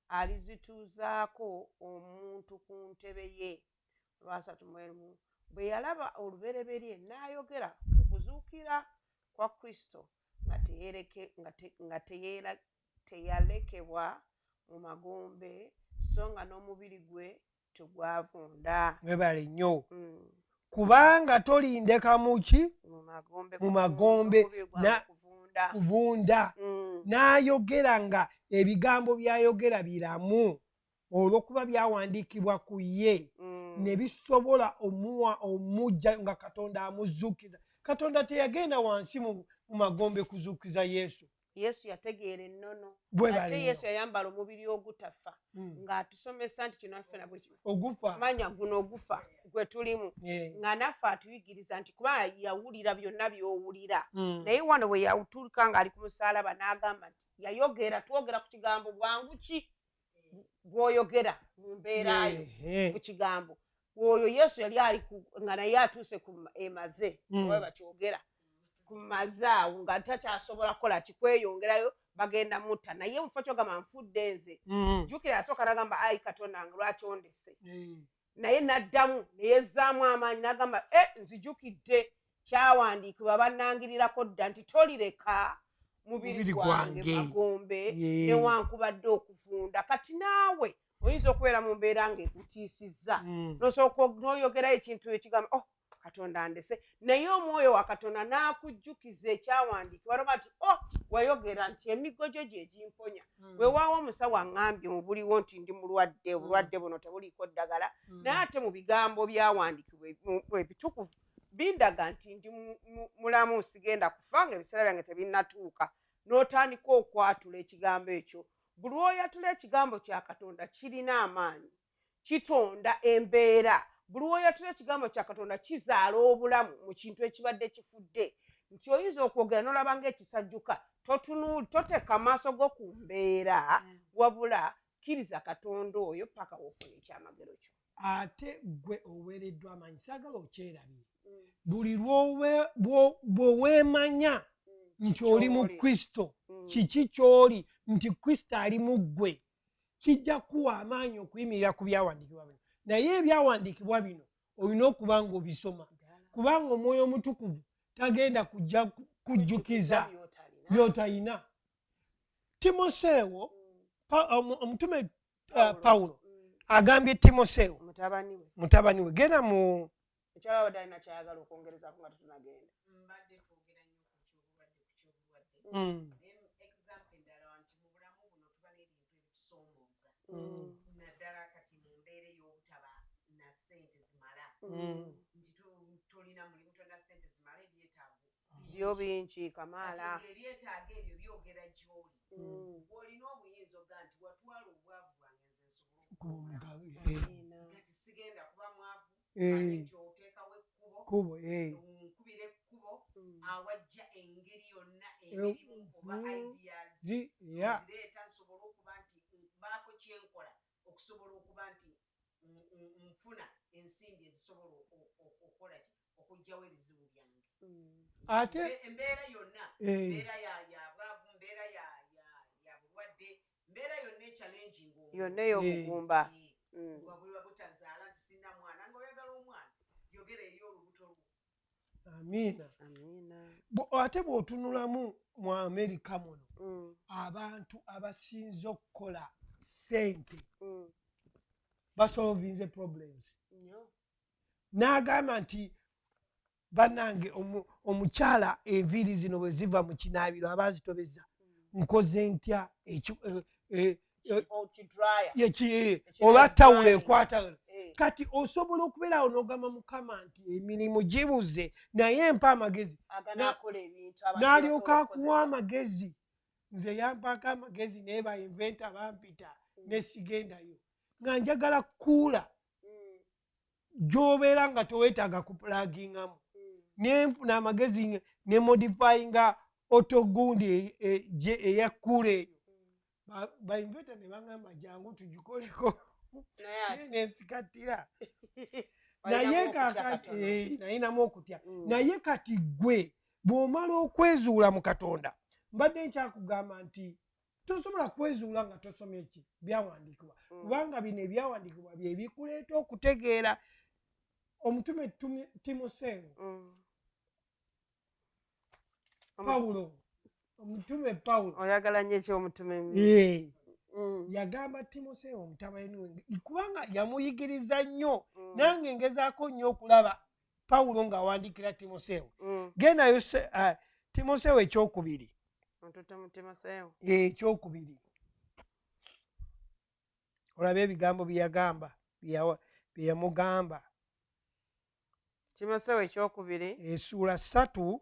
alizituuzaako omuntu ku ntebe ye. Olwasatu mu emu bwe yalaba olubereberye n'ayogera ku kuzuukira kwa Kristo nga teyalekebwa mu magombe so nga n'omubiri gwe tegwavunda. Webale nnyo kubanga tolindeka muki mu magombe kuvunda n'ayogera nga ebigambo by'ayogera biramu olw'okuba byawandiikibwa ku ye ne bisobola omujja nga Katonda amuzzuukiza. Katonda teyagenda wansi mu magombe kuzuukiza Yesu. Yesu yategeera ennono ate Yesu yayambala omubiri ogutafa ng'atusomesa nti kino naffe nabwe ogufa manya guno ogufa gwe tulimu nga naffe atuyigiriza nti kuba yawulira byonna by'owulira naye wano bwe yatuuka ng'ali ku musaalaba n'agamba nti yayogera twogera ku kigambo bwangu ki bw'oyogera mu mbeerayo ku kigambo oyo Yesu yali ali nga naye atuuse ku emaze oba bakyogera ku mazaawo nga takyasobola kukola kikweyongerayo bagenda mutta naye mufo kyogamba nfudde nze jjukira yasooka n'agamba ayi Katonda nga lwaki ondese naye n'addamu ne yezzaamu amaanyi n'agamba nzijukidde kyawandiikibwa bannangirirako dda nti tolireka mubiri gwange magombe newankubadde okuvunda. Kati naawe oyinza okubeera mu mbeera ng'ekutiisizza n'oyogerayo ekintu ekigamba Katonda ndese naye omwoyo wa Katonda n'akujjukiza ekyawandiikibwa noga nti wayogera nti emigo gyo gye gimponya. Weewaawo omusawo aŋŋambye mu buliwo nti ndi mulwadde obulwadde buno tebuliiko ddagala naye ate mu bigambo byawandiikibwa ebitukuvu bindaga nti ndi mulamu sigenda kufa ng'ebiseera byange tebinnatuuka. N'otandika okwatula ekigambo ekyo. Buli oyatula ekigambo kya Katonda kirina amaanyi kitonda embeera. Buli oyatula ekigambo kya Katonda kizaala obulamu mu kintu ekibadde kifudde nti oyinza okwogera n'olaba ng'ekisajjuka toteeka amaaso go ku mbeera wabula kkiriza Katonda oyo paka wofuna ekyamagero kyo. Ate gwe oweereddwa amaanyi saagala okyerabire buli bwe weemanya nti oli mu Kristo kiki ky'oli nti Kristo ali mu ggwe kijja kuwa amaanyi okuyimirira ku byawandiikibwa bino. Naye ebyawandiikibwa bino olina okuba ng'obisoma kubanga Omwoyo Omutukuvu tagenda kujja kujjukiza by'otalina. Timoseewo omutume Pawulo agambye Timoseewo mutabani we genda mu ekyalabadde kyayagala okwongereza nga tetunagenda mbadde twogera nnyo ku kyobulwadde example endala nti mu bulamu buno tuba n'ebintu ebitusoomooza naddala kati mu mbeera ey'obutaba na ssente zimala nti tolina mulimu tolina ssente zimala ebyetaago byo bingi kamaala ebyetaago ebyo byogera gy'oli bw'olina obuyinza oga nti watwala obwavu bwange nze nsobole okati sigenda kuba mwavu ekyoteekawo ekkubo nkubira ekkubo awajja engeri yonna emirimu oba ideas zireeta nsobole okuba nti mbaako kyenkola okusobola okuba nti nfuna ensimbi ezisobola okukola ki okugyawo ebizibu byange. Ate embeera yonna mbeera ya bwavu mbeera ya bulwadde mbeera yonna echallenging yonna ey'obugumba bwabula butazaala nti sina mwana ng'oyagala omwana yogera eri olubuto lwo. Amiina. Ate bw'otunulamu mu Amerika muno abantu abasinze okukola ssente basolvinze problems. N'agamba nti bannange omukyala enviiri zino bwe ziva mu kinaabiro abazitobeza nkoze ntya oba tawulo ekwata kati osobola okubeera awo n'ogamba Mukama nti emirimu gibuze naye mpa amagezi n'alyoka akuwa amagezi. Nze yampaako amagezi naye ba inventa bampita ne sigendayo nga njagala kuula gy'obeera nga toweetaaga kupulagingamu nenfuna amagezi ne modifyinga otogundi eya kuula eyo. Ba inventa ne baŋŋamba jangu tugikoleko nensikatira naye kakati nayinamu okutya. Naye kati gwe bw'omala okwezuula mu Katonda, mbadde nkyakugamba nti tosobola kwezuula nga tosomye ki byawandiikibwa, kubanga bino ebyawandiikibwa bye bikuleeta okutegeera. Omutume Timoseewo, Pawulo, omutume Pawulo oyagala nnyo ekyomutume yagamba Timoseewo omutabani we, kubanga yamuyigiriza nnyo. Nange ngezaako nnyo okulaba Pawulo ng'awandiikira Timoseewo. Gendayo Timoseewo ekyokubiri. Ekyokubiri olabe ebigambo bye yagamba bye yamugamba. Timoseewo ekyokubiri essuula 3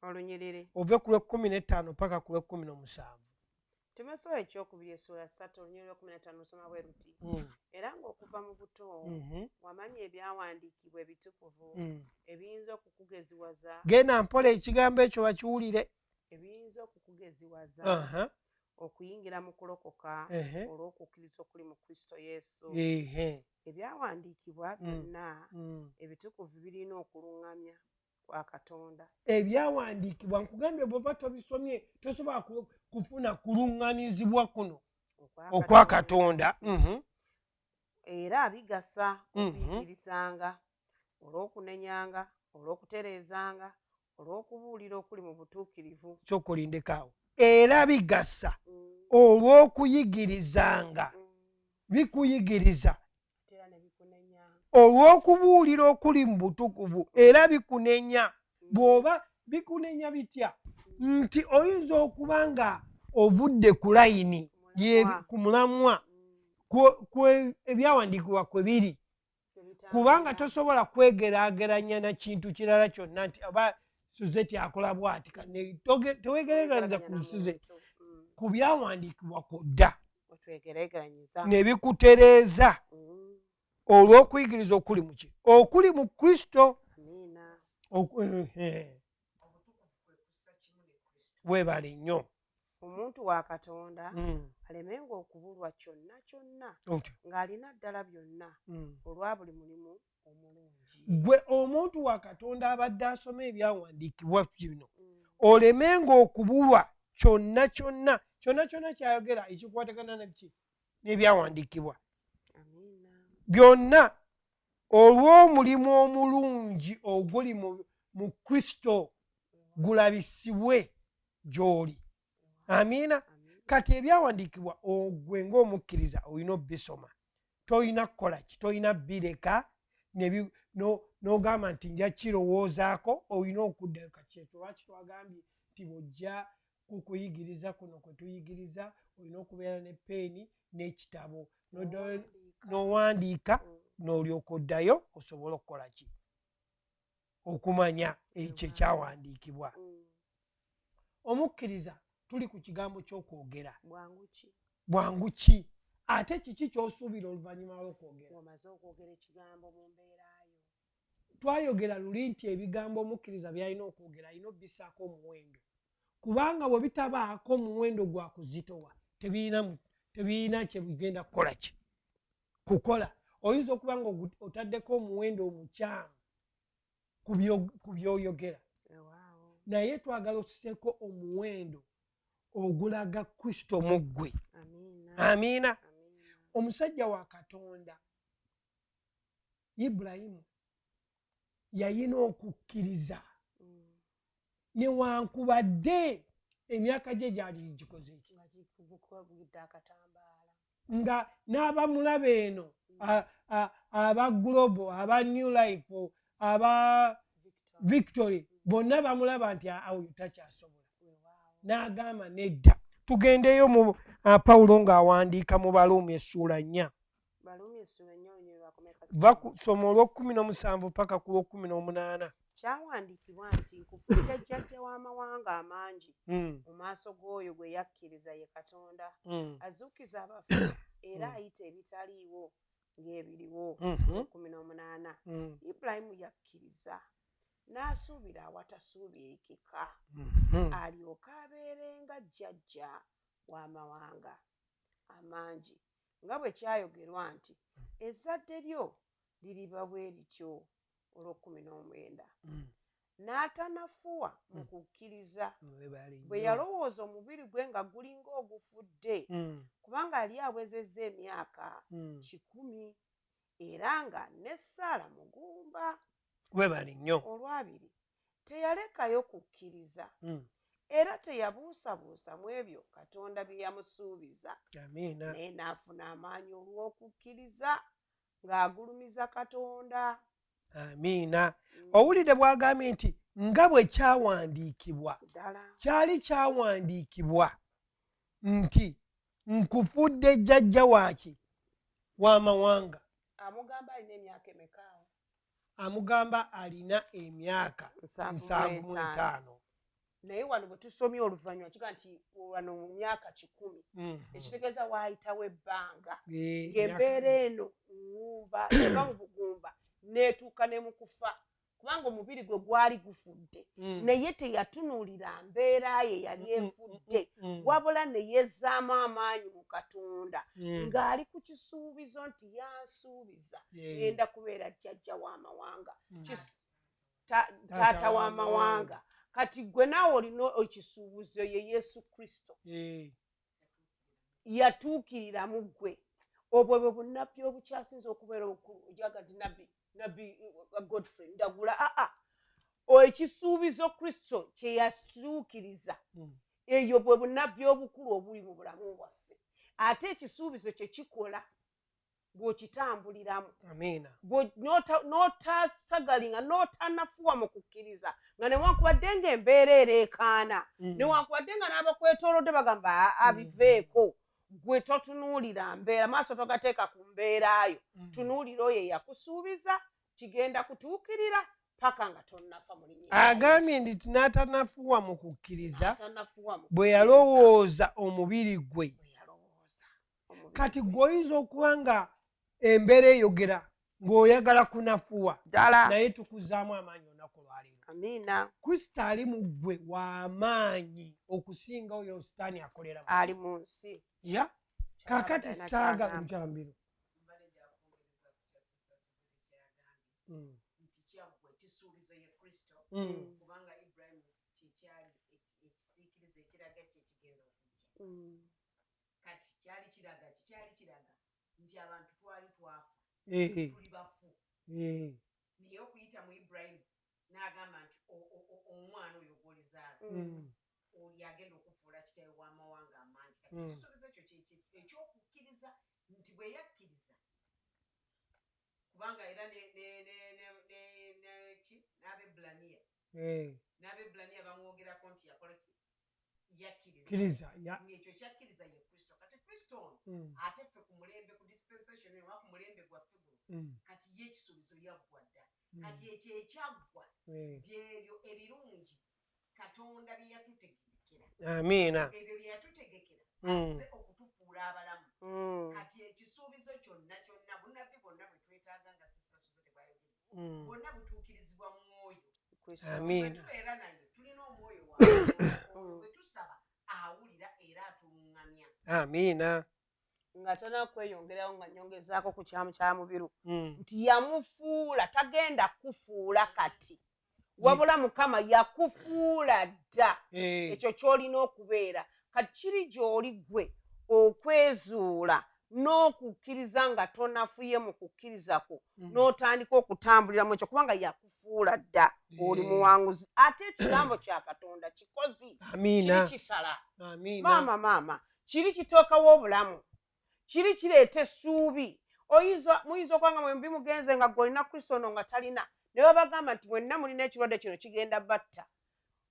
olunyiriri ove ku lw'e15 paka ku lw'e17. Timoseewo ekyokubiri essuula 3 olunyiriri lw'e15 lusoma bwe luti. Era ng'okuva mu buto wamanya ebyawandiikibwa ebitukuvu ebiyinza okukugeziwaza. Genda mpola ekigambo ekyo bakiwulire. Ebiyinza okukugeziwaza okuyingira mu kulokoka olw'okukkiriza okuli mu Kristo Yesu. Ebyawandiikibwa byonna ebitukuvu birina okuluŋŋamya kwa Katonda. Ebyawandiikibwa nkugambye bw'oba tobisomye tosobola kufuna kuluŋŋamizibwa kuno okwa Katonda. Era bigasa okuyigirizanga, olw'okunenyanga, olw'okutereezanga, olw'okubuulira okuli mu butuukirivu. Kyokolindekaawo. Era bigasa olw'okuyigirizanga, bikuyigiriza, olw'okubuulira okuli mu butukuvu era bikunenya. Bw'oba bikunenya bitya nti oyinza okuba nga ovudde ku layini ku mulamwa ebyawandiikibwa kwe biri, kubanga tosobola kwegeraageranya na kintu kirala kyonna nti oba Suzette akola bw'ati teweegereegeranyiriza ku Lusuze, ku byawandiikibwa kwodda ne bikutereeza olw'okuyigiriza okuli mu ki okuli mu Kristo. Weebale nnyo. Omuntu wa Katonda alemenga okubulwa kyonna kyonna ng'alina ddala byonna olwa buli mulimu omulungi. Gwe omuntu wa Katonda abadde asoma ebyawandiikibwa bino olemenga okubulwa kyonna kyonna kyayogera ekikwatagana n'ebyawandiikibwa byonna olw'omulimu omulungi oguli mu Kristo gulabisibwe gy'oli. Amiina. Kati ebyawandiikibwa ogwe ng'omukkiriza olina obbisoma, tolina kukola ki, tolina bireka n'ogamba nti nja kirowoozaako, olina okuddayo. Kati lwaki twagambye nti bw'ojja kukuyigiriza kuno kwe tuyigiriza olina okubeera ne peeni n'ekitabo n'owandiika n'olyoka oddayo osobole okukola ki, okumanya ekyo ekyawandiikibwa. Omukkiriza tuli ku kigambo ky'okwogera. Bwangu ki? Ate kiki ky'osuubira oluvannyuma lw'okwogera? Twayogera luli nti ebigambo omukkiriza by'alina okwogera alina obbisaako omuwendo, kubanga bwe bitabaako omuwendo gwa kuzitowa tebirina kye bigenda kukola ki kukola. Oyinza okuba nga otaddeko omuwendo omukyamu ku by'oyogera, naye twagala osuseeko omuwendo ogulaga Kristo mu ggwe. Amiina. Omusajja wa Katonda Ibulayimu yalina okukkiriza newankubadde emyaka gye gyali gikoze ki, nga n'abamulaba eno aba Global, aba New Life, aba Victory bonna bamulaba nti oyo takyasobola, n'agamba nedda. Tugendeyo mu Pawulo ng'awandiika mu Baluumi essuula 4. va ku ssomo olw'17 paka ku lw'18. kyawandiikibwa nti nkufudde jjajja w'amawanga amangi mu maaso g'oyo gwe yakkiriza ye Katonda azuukiza abafu era ayita ebitaliiwo ng'ebiriwo. 18 Ibulayimu yakkiriza n'asuubira awatasuubirikika alyoke abeerenga jjajja w'amawanga amangi nga bwe kyayogerwa nti ezzadde lyo liriba bwe lityo. olw'19 n'atanafuwa mu kukkiriza bwe yalowooza omubiri gwe nga gulinga ogufudde kubanga yali awezezza emyaka 100 era nga ne Saala mugumba. webali nnyo. olwabiri teyalekayo kukkiriza era teyabuusabuusa mu ebyo Katonda bye yamusuubiza. Amiina. naye n'afuna amaanyi olw'okukkiriza ng'agulumiza Katonda. Amiina. Owulidde bw'agambye nti nga bwe kyawandiikibwa kyali kyawandiikibwa nti nkufudde jjajja waaki w'amawanga. amugamba alina emyaka emekaawo? Amugamba alina emyaka 75. naye wano bwe tusomye oluvannyuma kiga nti wano mu myaka 10 ekitegeeza waayitawo ebbanga ng'embeera eno ŋŋumba eva mu bugumba neetuuka ne mu kufa kubanga omubiri gwe gwali gufudde naye teyatunuulira mbeera ye yali efudde wabula ne yezzaamu amaanyi mu Katonda ng'ali ku kisuubizo nti yansuubiza ngenda kubeera jjajja w'amawanga taata w'amawanga. Kati gwe naawe olina ekisuubizo ye Yesu Kristo yatuukirira mu ggwe. obwo bwe bunnabbi obukyasinza okubeera obukulu ojagati nabbi Godfrey Ndagula ekisuubizo Kristo kye yatuukiriza eyo bwe bunnabbi obukulu obuli mu bulamu bwaffe ate ekisuubizo kye kikola bw'okitambuliramu. Amiina. N'otasagalinga n'otanafuwa mu kukkiriza nga newankubadde ng'embeera ereekaana newankubadde nga n'abakwetoolodde bagamba abiveeko gwe totunuulira mbeera maaso togateeka ku mbeerayo tunuulira oyo eyakusuubiza kigenda kutuukirira paka nga tonnafa mu linnya. Agambye nti n'atanafuwa mu kukkiriza bwe yalowooza omubiri gwe. Kati gw'oyinza okuba nga embeera eyogera ng'oyagala kunafuwa naye tukuzaamu amaanyi olunaku lwaleero. Amiina. Kristo ali mu ggwe w'amaanyi okusinga oyo Sitaani akolera ali mu nsi. ya kaakati saaga ekyambiro ekisuubizo ye Kristo kubanga Ibulayimu kyekyali ekisiikiriza ekiraga kyekigenda okujja. Kati kyali kiraga nti abantu twali twafa tuli bafu naye okuyita mu Ibulayimu n'agamba nti omwana oyo gw'olizaala yagenda okufuula kitaawe w'amawanga amangi. Kati ekisuubizo ekyo ekyokukkiriza nti bwe yakkiriza kubanga era n'Abebbulaniya bamwogerako nti yakola yakkiriza ng'ekyo kyakkiriza ye Kristo. Kati Kristo ono ate ffe ku mulembe ku dispensation oba ku mulembe gwaffe guno kati ye ekisuubizo yaggwa dda. Kati ekyo ekyaggwa byebyo ebirungi Katonda bye yatutegekera. Amiina. ebyo bye yatutegekera asse okutufuula abalamu. Kati ekisuubizo kyonna bunnabbi bwonna bwe twetaaga nga Sista Suzette bw'ayogera bwonna butuukirizibwa mu mwoyo. Amiina. Tubeera naye tulina omwoyo waabwe bwe tusaba awulira era atuluŋŋamya. Amiina. nga tanakweyongerayo nga nyongezaako ku kyamu kya mubiru nti yamufuula tagenda kufuula kati wabula Mukama yakufuula dda ekyo ky'olina okubeera. Kati kiri gy'oli ggwe okwezuula n'okukkiriza nga tonafuye mu kukkiriza kwo n'otandika okutambulira mu ekyo kubanga yakufuula dda oli muwanguzi. Ate ekigambo kya Katonda kikozi kiri kisala. Maama kiri kitookawo obulamu kiri kireeta essuubi. Muyinza okuba nga mwembi mugenze nga gw'olina Kristo ono nga talina ne babagamba nti mwenna mulina ekirwadde kino kigenda batta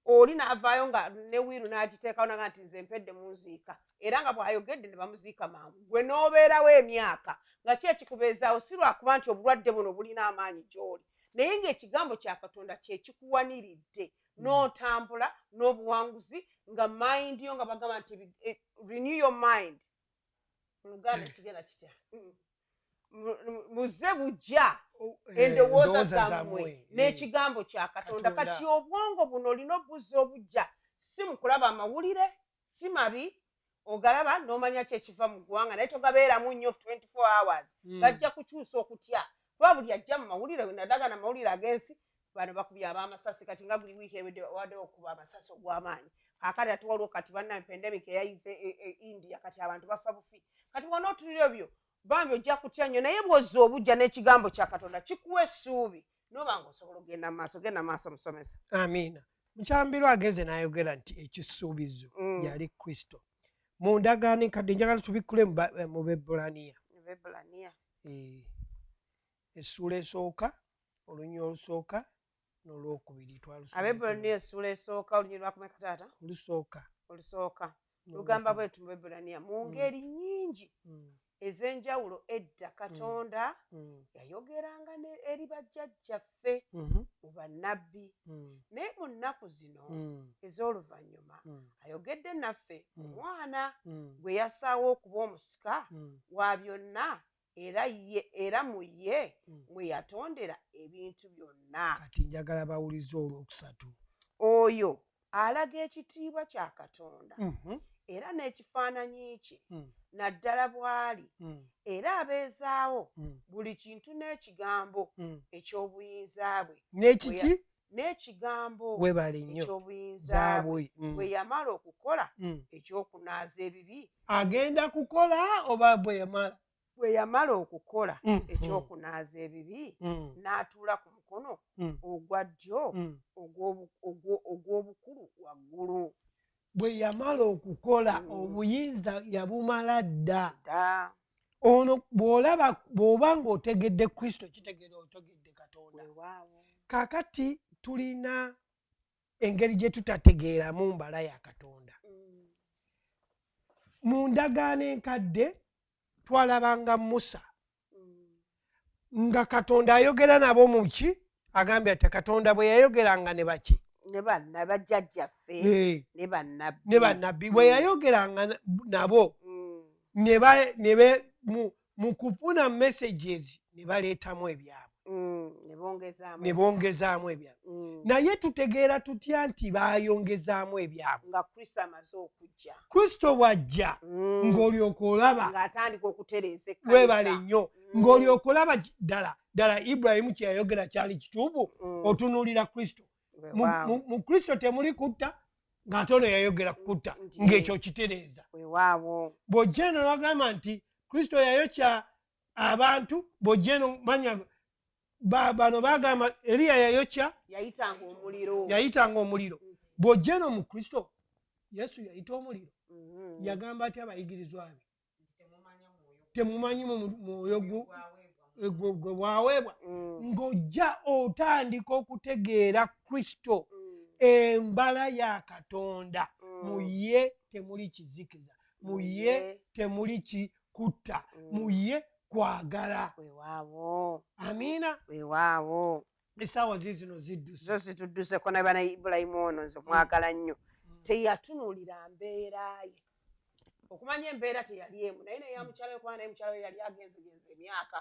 oli n'avaayo nga ne wiiru n'agiteekawo naga nti nze mpedde munziika era nga bw'ayogedde ne bamuziika mangu gwe n'obeerawo emyaka nga ki ekikubeezaawo si lwakuba nti obulwadde buno bulina amaanyi gy'oli naye ng'ekigambo kya Katonda kye kikuwaniridde n'otambula n'obuwanguzi nga mind yo nga bagamba nti renew your mind mu Luganda kigenda kitya muze bujja endowooza zammwe n'ekigambo kya Katonda kati obwongo buno olina obuzza obujja si mu kulaba amawulire si mabi ogalaba n'omanya ki ekiva mu ggwanga naye togabeeramu nnyo 24 hours gajja kukyusa okutya kuba buli ajja mu mawulire wenadagana amawulire ag'ensi bano bakubye ab'amasasi kati nga buli wiiki waddewo okuba amasasi ogw'amaanyi akati ate waliwo kati bannange pandemic eyayize India kati abantu bafa bufi kati wona otunira ebyo bambi ojja kutya nnyo naye bw'ozza obujja n'ekigambo kya Katonda kikuwa essuubi n'oba ng'osobola ogenda maaso musomesa. Amiina. Mukyambiro ageze n'ayogera nti ekisuubizo yali Kristo. Mu ndagaano enkadde njagala tubikkule mu Bebbulaniya. Essula esooka olunyiri olusooka n'olwokubiri twalusoma. Abebbulaniya essula esooka olunyiri lwakumeka taata? Olusooka. Lugamba bwetu mu Bebbulaniya mu ngeri nnyingi ez'enjawulo edda Katonda yayogeranga eri bajjajjaffe mu bannabbi naye mu nnaku zino ez'oluvannyuma ayogedde naffe mu mwana gwe yasaawo okuba omusika wa byonna era mu ye mwe yatondera ebintu byonna. Kati njagala bawulize olwokusatu. Oyo alaga ekitiibwa kya Katonda era n'ekifaananyi kye naddala bw'ali era abeezaawo buli kintu n'ekigambo eky'obuyinza bwe n'ekigambo eky'obuyinza bwe bwe yamala okukola ekyokunaaza ebibi agenda kukola oba bwe yamala okukola ekyokunaaza ebibi n'atuula ku mukono ogwa ddyo ogw'obukulu waggulu. Bwe yamala okukola obuyinza yabumala dda. Ono bw'oba ng'otegedde Kristo kitegeera otegedde Katonda. Kaakati tulina engeri gye tutategeeramu mbala ya Katonda. Mu ndagaano enkadde twalabanga Musa nga Katonda ayogera nabo mu ki agambye ati Katonda bwe yayogeranga ne baki ne bajjajjaffe ne bannabbi bwe yayogeranga nabo mu kufuna messages ne baleetamu ebyabwe ne bongezaamu ebyabwe naye tutegeera tutya nti baayongezaamu ebyabwe nga Kristo amaze okujja. Kristo bw'ajja ng'olyoka olaba ng'atandika okutereeza ekkanisa webale nnyo ng'olyoka olaba ddala Ibulayimu kye yayogera kyali kituufu otunuulira Kristo. Mu Kristo temuli kutta ng'ate ono yayogera kutta ng'ekyo kitereeza. Bw'ojja eno bagamba nti Kristo yayokya abantu bw'ojja eno manya bano bagamba Eriya yayokya yayitanga omuliro. Bw'ojja eno mu Kristo Yesu yayita omuliro yagamba ati abayigirizwa be temumanyi mwoyo gwe bwaweebwa. Ng'ojja otandika okutegeera Kristo embala ya Katonda mu ye temuli kizikiza mu ye temuli kikutta mu ye kwagala. Amiina. Essaawa ziizino zitudduseko naye bana Ibulayimu ono nze mwagala nnyo teyatunuulira mbeera ye okumanya embeera teyali emu naye naye yamukyalayo kuba naye mukyala we yali agenzegenza emyaka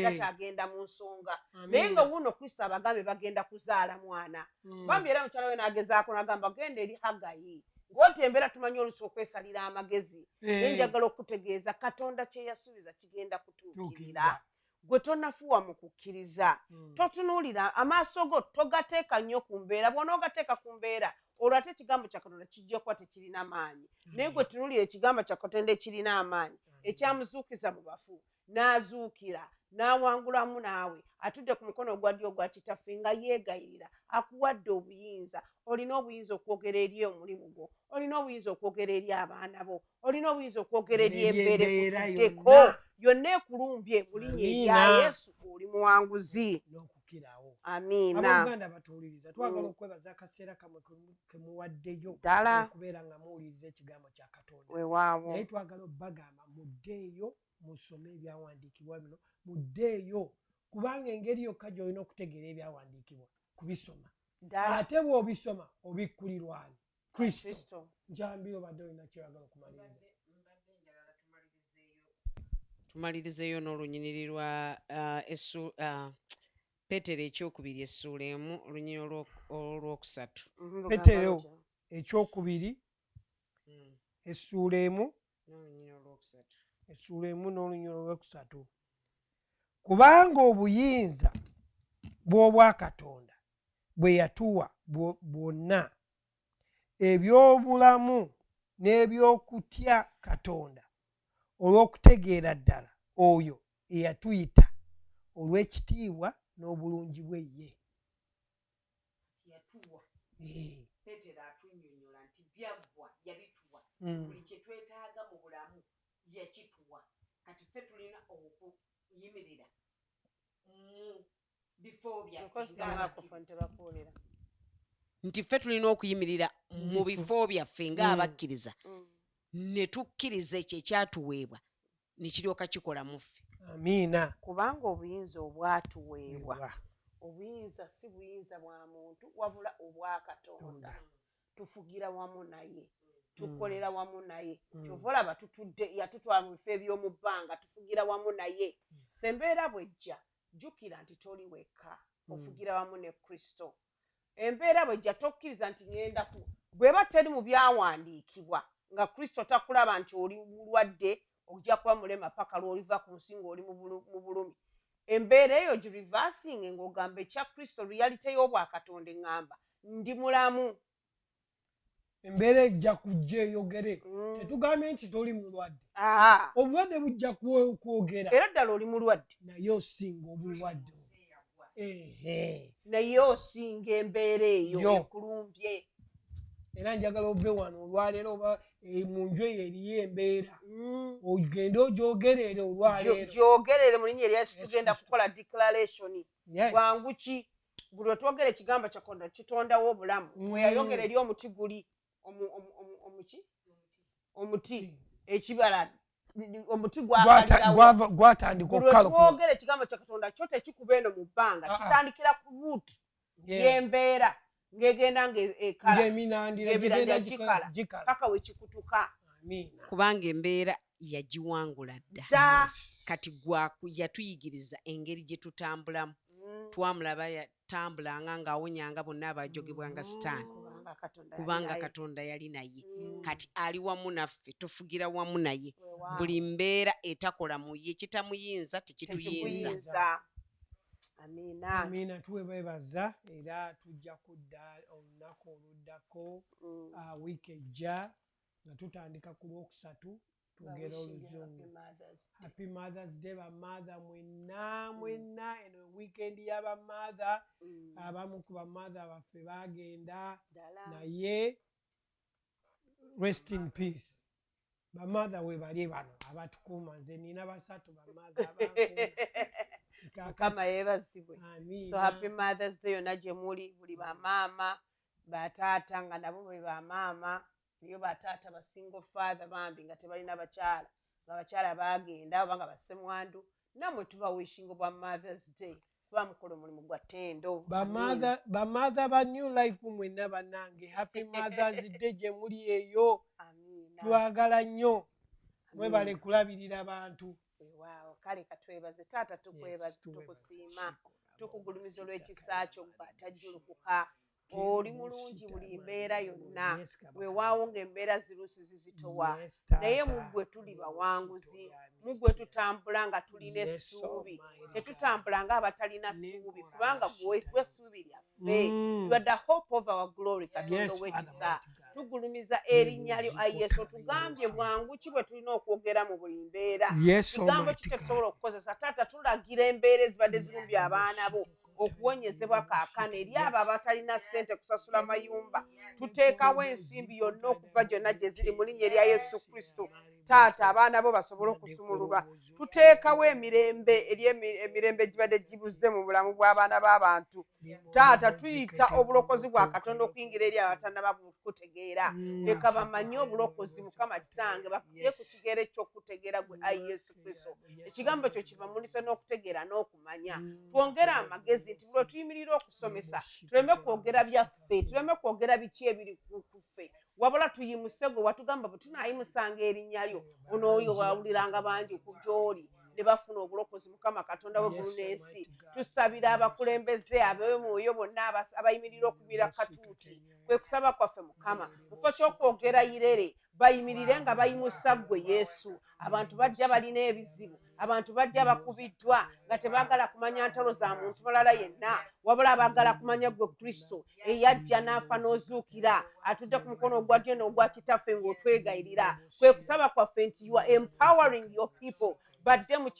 ate agenda mu nsonga naye nga wuno Kristo abagambye bagenda kuzaala mwana bambi era mukyala we n'agezaako n'agamba genda eri Hagayi ng'oti embeera tumanyi oluusi okwesalira amagezi naye njagala okutegeeza Katonda kye yasuubiza kigenda kutuukirira. Gwe tonafuwa mu kukkiriza totunuulira amaaso go togateeka nnyo ku mbeera bw'onoogateeka ku mbeera olwo ate ekigambo kya Katonda kijja kuba tekirina maanyi naye gwe tunuulira ekigambo kya Katonda ekirina amaanyi ekyamuzuukiza mu bafu n'azuukira n'awangulamu naawe atudde ku mukono ogwa ddyo ogwa kitaffe nga yeegayirira akuwadde obuyinza. Olina obuyinza okwogera eri omulimu gwo olina obuyinza okwogera eri abaana bo olina obuyinza okwogera eri embeera ekutuddeko yonna ekulumbye mu linnya erya Yesu oli muwanguzi. Amiina. Abaganda batuwuliriza twagala okwebaza akaseera kamwe ke muwaddeyo ddala okubeera nga muwuliriza ekigambo kya Katonda. weewaawo. Naye twagala obbagamba muddeeyo musome ebyawandiikibwa bino, muddeeyo kubanga engeri yokka gy'olina okutegeera ebyawandiikibwa kubisoma. Ate bw'obisoma obikkulirwani Kristo. Njambi obadde olina kyoyagala okumaliriza. Tumalirizeeyo n'olunyiriri lwa Peetero ekyokubiri essuula emu olunyiriri olwokusatu. Peetero ekyokubiri essuula emu n'olunyiriri olwokusatu. Kubanga obuyinza bw'obwakatonda bwe yatuwa bwonna eby'obulamu n'eby'okutya Katonda olw'okutegeera ddala oyo eyatuyita olw'ekitiibwa n'obulungi bwe ye. Yatuwa. Peetero atunnyonnyola nti byaggwa yabituwa. Buli kye twetaaga mu bulamu yakituwa. Kati ffe tulina okuyimirira mu bifo byaffe. Nti ffe tulina okuyimirira mu bifo byaffe ng'abakkiriza ne tukkiriza ekyo ekyatuweebwa ne kiryoka kikola mu ffe. Amiina. Kubanga obuyinza obwatuweebwa, obuyinza si buyinza bwa muntu wabula obwa Katonda. Tufugira wamu naye, tukolera wamu naye. Kyova olaba tutudde yatutwala mu bifo eby'omu bbanga tufugira wamu naye. Sembeera bwejja jjukira nti toli wekka, ofugira wamu ne Kristo. Embeera bwejja tokkiriza nti ŋŋenda bw'eba teri mu byawandiikibwa nga Kristo takulaba nti oli mulwadde ojja kuba mulema paka lw'oliva ku nsi ng'oli mu bulumi. Embeera eyo girivaasinge ng'ogamba ekya Kristo realite y'obwakatonda eŋŋamba ndi mulamu. Embeera ejja kujja eyogere. Tetugambye nti toli mulwadde. Obulwadde bujja kwogera. Era ddala oli mulwadde. Naye osinga obulwadde. Naye osinga embeera eyo ekulumbye. Era njagala obbe wano olwaleero oba mu nju eyo eriyo embeera. Ogende ogyogerere olwaleero. Gyogerere mu linnya erya Yesu tugenda kukola declaration. Bwangu ki? Buli lwe twogera ekigambo kya Katonda kitondawo obulamu. Bwe yayogera eri omuti guli omuti ekibala omuti gwatandika okukala. Twogera ekigambo kya Katonda kyo tekikuba eno mu bbanga kitandikira ku root y'embeera ng'egenda ng'eminandira gikala paka we kikutuka. Kubanga embeera yagiwangula dda. Kati yatuyigiriza engeri gye tutambulamu. Twamulaba yatambulanga ng'awonyanga bonna abajogebwanga Sitaani. Kubanga Katonda yali naye. Kati ali wamu naffe tufugira wamu naye. Buli mbeera etakola mu ye kitamuyinza tekituyinza. Amiina. Tuweebaza era tujja kudda olunaku oluddako wiiki ejja nga tutandika ku lwokusatu tugera oluzungu. Happy Mother's Day bamaather mwenna eno weekend y'abamaather. Abamu ku bamaather baffe baagenda naye rest in peace. Bamaather we bali bano abatukuuma nze nina basatu bamaather Mukama yeebazibwe. So happy Mother's Day yonna gye muli buli bamaama bataata nga nabo bwe bamaama niyo bataata ba single father bambi nga tebalina bakyala nga bakyala baagenda oba nga bassemwandu nammwe tuba wishing bwa Mother's Day kuba mukola omulimu gwa ttendo. Bamaather ba New Life mwenna bannange happy Mother's Day gye muli eyo. Twagala nnyo mwebale kulabirira bantu. Waaw kale katwebaze taata tukwebaze tukusiima tukugulumiza olw'ekisa kyo batajjulukuka. Oli mulungi buli mbeera yonna weewaawo ng'embeera zirusi zizitowa naye muggwe tuli bawanguzi. Muggwe tutambula nga tulina essuubi tetutambula ng'abatalina ssuubi kubanga gwe essuubi lyaffe. You are the hope of our glory Katonda ow'ekisa. Tugulumiza erinnya lyo Ayi Yesu otugambye bwangu ki bwe tulina okwogera mu buli mbeera. Kigambo ki kye tusobola okukozesa taata tulagira embeera ezibadde zirumbye abaana bo okuwonyezebwa kaakano eri abo abatalina ssente kusasula mayumba. Tuteekawo ensimbi yonna okuva gyonna gye ziri mu linnya erya Yesu Kristo. Taata, abaana bo basobole okusumululwa. Tuteekawo emirembe gibadde gibuze mu bulamu bw'abaana b'abantu. Taata, tuyita obulokozi bwa Katonda okuyingira eri abatannaba kutegeera. Leka bamanye obulokozi, Mukama Kitange, bakugye ku kigere ky'okutegeera gwe, Ayi Yesu Kristo. Ekigambo kyo kibamulise n'okutegeera n'okumanya. Twongere amagezi nti bwe tuyimirira okusomesa, tuleme kwogera byaffe, tuleme kwogera biki ebiri ku ffe, wabula tuyimuse gwe watugamba bwe tunaayimusanga erinnya lyo, onooyo bawuliranga bangi ku gy'oli ne bafuna obulokozi. Mukama Katonda w'eggulu n'ensi, tusabira abakulembeze ab'omwoyo bonna abayimirira okubira katuuti. Kwe kusaba kwaffe Mukama, mu kifo ky'okwogera irere, bayimirire nga bayimusa ggwe Yesu. Abantu bajja balina ebizibu, abantu bajja bakubiddwa nga tebaagala kumanya ntalo za muntu mulala yenna, wabula abaagala kumanya ggwe Kristo eyajja n'afa n'ozuukira, atudde ku mukono ogwa ddyo n'ogwa kitaffe ng'otwegayirira. Kwe kusaba kwaffe nti you are empowering your people badde mu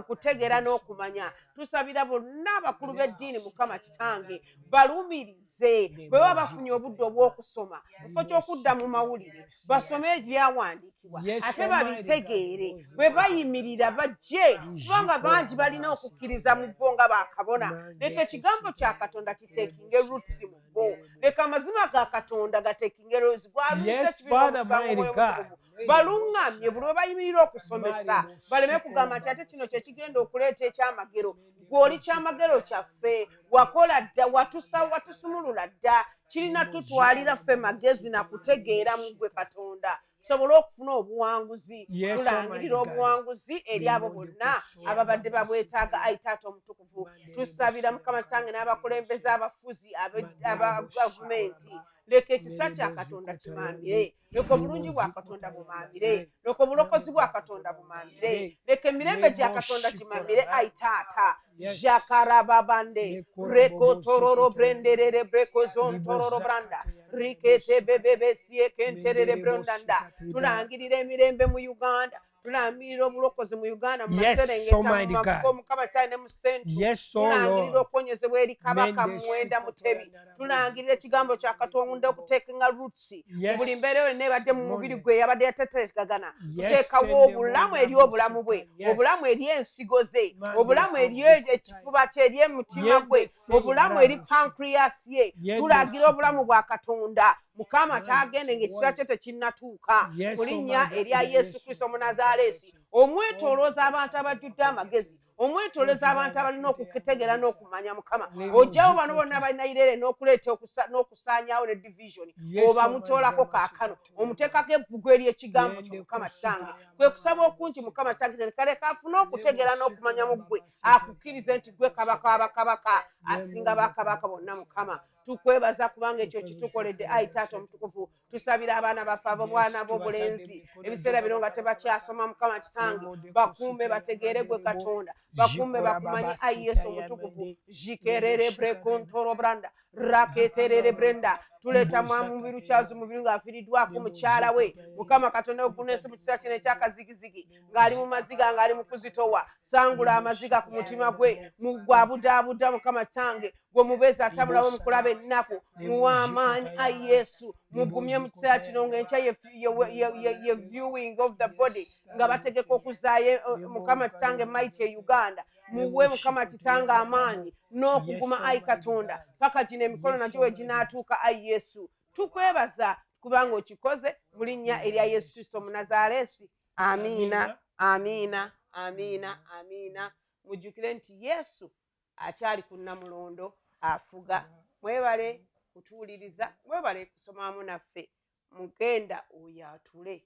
kutegeera n'okumanya. Tusabira bonna abakulu b'eddiini, Mukama Kitange, balumirize bwe baba bafunye obudde obw'okusoma, mu kifo ky'okudda mu mawulire, basome ebyawandiikibwa ate babitegeere. Bwe bayimirira bajje, kubanga bangi balina okukkiriza mu bo nga bakabona. Leka ekigambo kya Katonda kiteekinge roots mu bo. Leka amazima ga Katonda gateekinge roots. Bw'alunze kibiba musango bw'omutukuvu, baluŋŋamye buli we bayimirira okusomesa, baleme kugamba nti ate kino kye kigenda okuleeta ekyamagero. Gw'oli kyamagero kyaffe, wakola dda, watusumulula dda, kirina tutwalira ffe magezi na kutegeera mu ggwe Katonda, tusobole okufuna obuwanguzi. Tulangirira obuwanguzi eri abo bonna ababadde babwetaaga, Ayi Taata omutukuvu. Tusabira Mukama Kitange n'abakulembeze, abafuzi, aba gavumenti, leka ekisa kya Katonda kimambire, leka obulungi bwa Katonda bumambire, leka obulokozi bwa Katonda bumambire, leka emirembe gya Katonda kimambire, Ayi Taata. Jakarababande rekotororo brenderere brekozontororo branda rikete bebebe siekenterere brondanda. Tulangirira emirembe mu Uganda, tulangirira obulokozi mu Uganda, mu Maserengeta, mu Makubo, Mukama Kitange ne mu Central. Tulangirira okuponyezebwa eri Kabaka Muwenda Mutebi. Tulangirira ekigambo kya Katonda okuteekenga roots mu buli mbeera yonna ebadde mu mubiri gwe yabadde yateteekagana. Tuteekawo obulamu eri obulamu bwe, obulamu eri ensigo ze, obulamu eri ekifuba kye, eri emutima gwe, obulamu eri pancreas ye. Tulagira obulamu bwa Katonda, Mukama taagende ng'ekiseera kye tekinnatuuka, mu linnya erya Yesu Kristo Omunnazaaleesi. Omwetoolooza abantu abajjudde amagezi, omwetoolooza abantu abalina okutegeera n'okumanya. Mukama ojjawo bano bonna balina irere n'okuleeta n'okusaanyaawo ne division, oba mutoolako kaakano omuteekako ebbugu eri ekigambo kyo, Mukama Kitange. Kwe kusaba okungi, Mukama Kitange, kaleka afune okutegeera n'okumanya mu ggwe, akukkirize nti ggwe Kabaka w'abakabaka, asinga bakabaka bonna. Mukama tukwebaza kubanga ekyo kitukoledde, Ayi Taata omutukuvu. Tusabira abaana baffe ab'obwana b'obulenzi, ebiseera bino nga tebakyasoma, Mukama Kitange, bakuume bategeere gwe Katonda, bakuume bakumanyi, Ayi Yesu omutukuvu. Jikerere brekontoro branda raketerere brenda. Tuleeta mwamu Lukyazi Mubiru ng'afiiriddwako mukyala we, Mukama Katonda w'eggulu mu kiseera kino ekyakazigizigi, ng'ali mu maziga, ng'ali mu kuzitowa. Sangula amaziga ku mutima gwe, mugwabudaabuda, Mukama Kitange, gwe mubeezi atabulawo mu kulaba ennaku, muwa amaanyi, Ayi Yesu. Mugumye mu kiseera kino ng'enkya ye viewing of the body, nga bategeka okuzaayo, Mukama Kitange, mighty e Uganda. Muwe Mukama Kitange amaanyi n'okuguma, Ayi Katonda, paka gino emikono nagyo we ginaatuuka, Ayi Yesu. Tukwebaza kubanga okikoze mu linnya erya Yesu Kristo Omunnazaaleesi. Amiina, amiina, amiina, amiina. Mujjukire nti Yesu akyali ku Namulondo afuga. Mwebale kutuwuliriza, mwebale kusoma wamu naffe. Mugenda oyo atule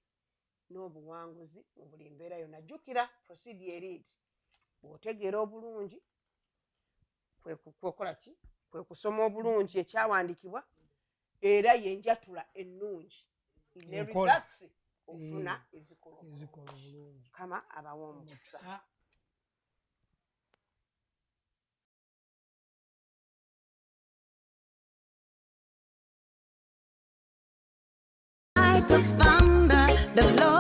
n'obuwanguzi mu buli mbeera yonna. Jjukira procedure eri bw'otegeera obulungi, kwe kukola ki? Kwe kusoma obulungi ekyawandiikibwa, era yenjatula ennungi, ne results ofuna ezikola obulungi. Kama abawa omukisa. Like a thunder, the Lord